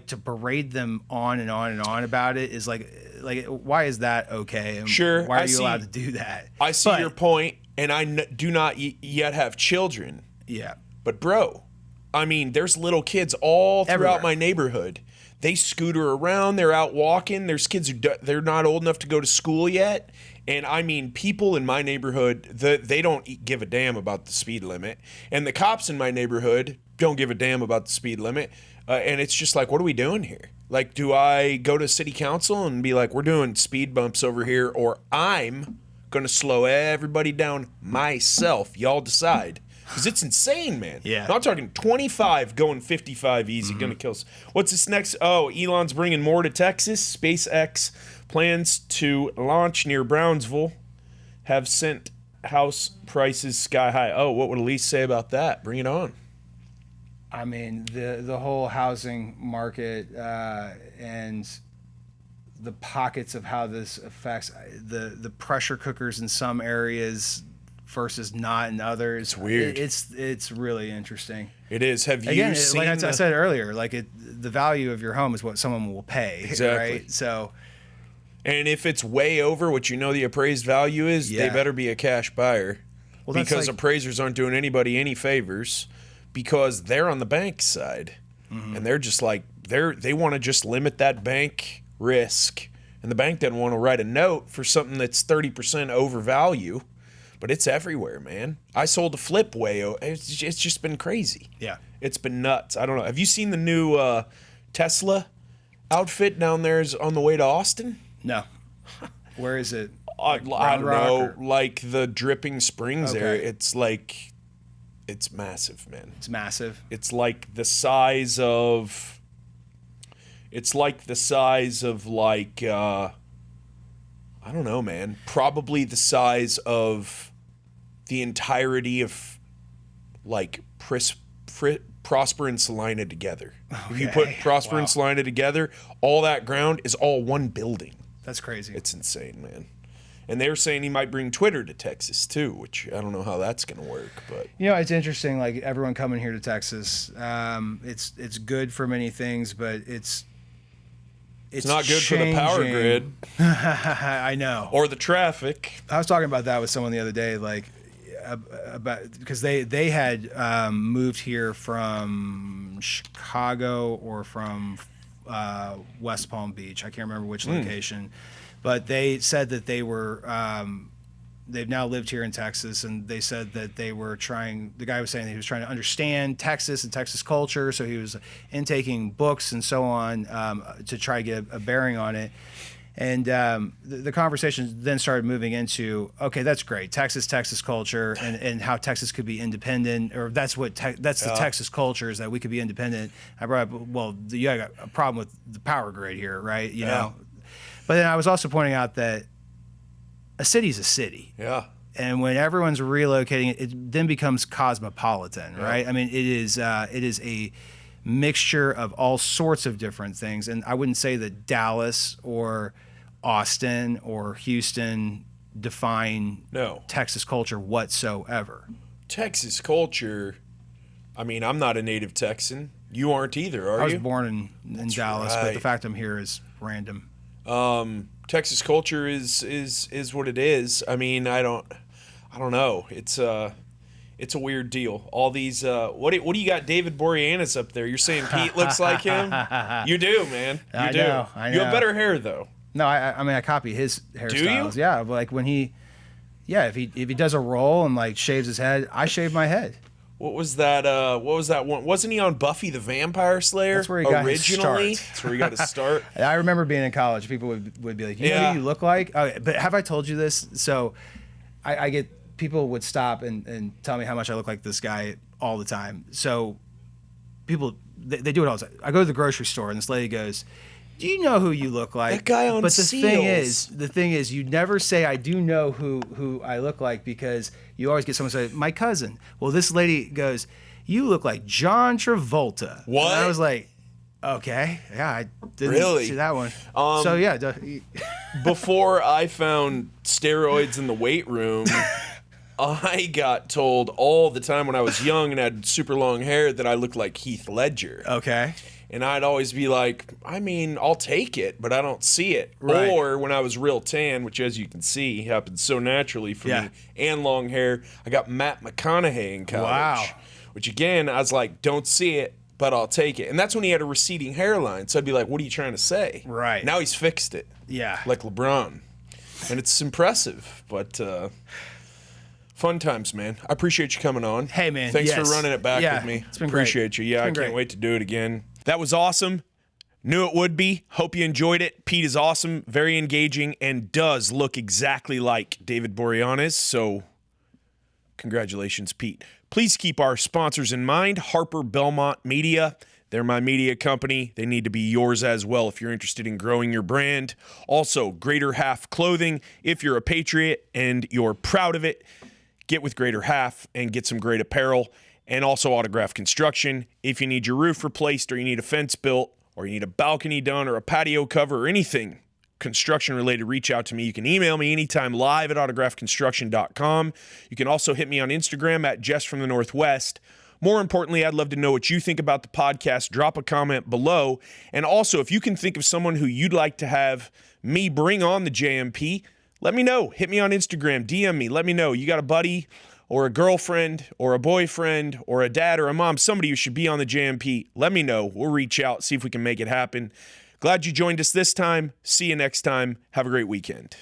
to berate them on and on and on about it is like why is that okay? And sure, why are you allowed to do that? I see your point, and I do not yet have children. Yeah, but bro, I mean, there's little kids all throughout my neighborhood. They scooter around. They're out walking. There's kids who they're not old enough to go to school yet. And I mean, people in my neighborhood, they don't give a damn about the speed limit. And the cops in my neighborhood don't give a damn about the speed limit. And it's just like, what are we doing here? Like, do I go to city council and be like, we're doing speed bumps over here, or I'm going to slow everybody down myself? Y'all decide. Because it's insane, man. Yeah. I'm talking 25 going 55 easy. Going to kill us. What's this next? Oh, Elon's bringing more to Texas. SpaceX plans to launch near Brownsville have sent house prices sky high. Oh, what would Elise say about that? Bring it on. I mean, the whole housing market and the pockets of how this affects the pressure cookers in some areas versus not in others. It's weird. It's really interesting. It is. Have you seen? Like I said earlier, the value of your home is what someone will pay. Exactly. Right? So. And if it's way over what you know the appraised value is, they better be a cash buyer. Well, because appraisers aren't doing anybody any favors because they're on the bank side. Mm-hmm. And they're just like, they want to just limit that bank risk. And the bank doesn't want to write a note for something that's 30% over value. But it's everywhere, man. I sold a flip it's just been crazy. Yeah. It's been nuts. I don't know. Have you seen the new Tesla outfit down there is on the way to Austin? No. Where is it? I don't know. Like the Dripping Springs area. It's it's massive, man. It's massive. It's like the size of. It's like the size of I don't know, man. Probably the size of the entirety of Prosper and Salina together. Okay. If you put Prosper and Salina together, all that ground is all one building. That's crazy. It's insane, man. And they were saying he might bring Twitter to Texas too, which I don't know how that's going to work. But it's interesting. Like everyone coming here to Texas, it's good for many things, but it's not good for the power grid. I know. Or the traffic. I was talking about that with someone the other day, about because they had moved here from Chicago or from West Palm Beach. I can't remember which location, but they said that they were they've now lived here in Texas, and they said that they were trying. The guy was saying that he was trying to understand Texas and Texas culture, so he was intaking books and so on to try to get a bearing on it. And the conversation then started moving into, okay, that's great, Texas culture, and how Texas could be independent, or that's the Texas culture is that we could be independent. I brought up, well, you got a problem with the power grid here, right? You know, but then I was also pointing out that a city's a city. Yeah. And when everyone's relocating, it then becomes cosmopolitan, right? I mean, it is a mixture of all sorts of different things. And I wouldn't say that Dallas or Austin or Houston define Texas culture whatsoever. Texas culture, I mean, I'm not a native Texan. You aren't either, are you? I was born in Dallas, but the fact I'm here is random. Texas culture is what it is. I mean, I don't know. It's a weird deal. All these what do you got? David Boreanaz up there. You're saying Pete looks like him? You do, man. You do. I know. You have better hair though. No, I mean I copy his hairstyles. Do you? Yeah, like when if he does a roll and shaves his head, I shave my head. What was that? What was that one? Wasn't he on Buffy the Vampire Slayer? That's where he got his originally. start. That's where he got his start. I remember being in college. People would be like, you know who you look like? Oh, but have I told you this? So I get people would stop and tell me how much I look like this guy all the time. So people, they do it all the time. I go to the grocery store and this lady goes, do you know who you look like? That guy on But Seals. the thing is, you never say I do know who I look like because you always get someone say my cousin. Well, this lady goes, you look like John Travolta. What? And I was like, okay, yeah, I didn't Really? see that one. So yeah, Before I found steroids in the weight room, I got told all the time when I was young and had super long hair that I looked like Heath Ledger. okay. And I'd always be like, I mean, I'll take it, but I don't see it. Right. Or when I was real tan, which as you can see happened so naturally for Yeah. me, and long hair, I got Matt McConaughey in college. Wow. Which again, I was like, don't see it, but I'll take it. And that's when he had a receding hairline. So I'd be like, what are you trying to say? Right. Now he's fixed it. Yeah. Like LeBron. And it's impressive, but fun times, man. I appreciate you coming on. Hey, man. Thanks Yes. for running it back Yeah, with me. it's been great. Appreciate you. Yeah, It's I been can't great. wait to do it again. That was awesome. Knew it would be. Hope you enjoyed it. Pete is awesome, very engaging, and does look exactly like David Boreanaz. So congratulations, Pete. Please keep our sponsors in mind. Harper Belmont Media. They're my media company. They need to be yours as well if you're interested in growing your brand. Also, Greater Half Clothing. If you're a Patriot and you're proud of it, get with Greater Half and get some great apparel. And also Autograph Construction. If you need your roof replaced or you need a fence built or you need a balcony done or a patio cover or anything construction related, reach out to me. You can email me anytime live at autographconstruction.com. You can also hit me on Instagram at Jess from the Northwest. More importantly, I'd love to know what you think about the podcast. Drop a comment below. And also, if you can think of someone who you'd like to have me bring on the JMP, let me know. Hit me on Instagram, DM me, let me know. You got a buddy or a girlfriend or a boyfriend or a dad or a mom, somebody who should be on the JMP, let me know. We'll reach out, see if we can make it happen. Glad you joined us this time. See you next time. Have a great weekend.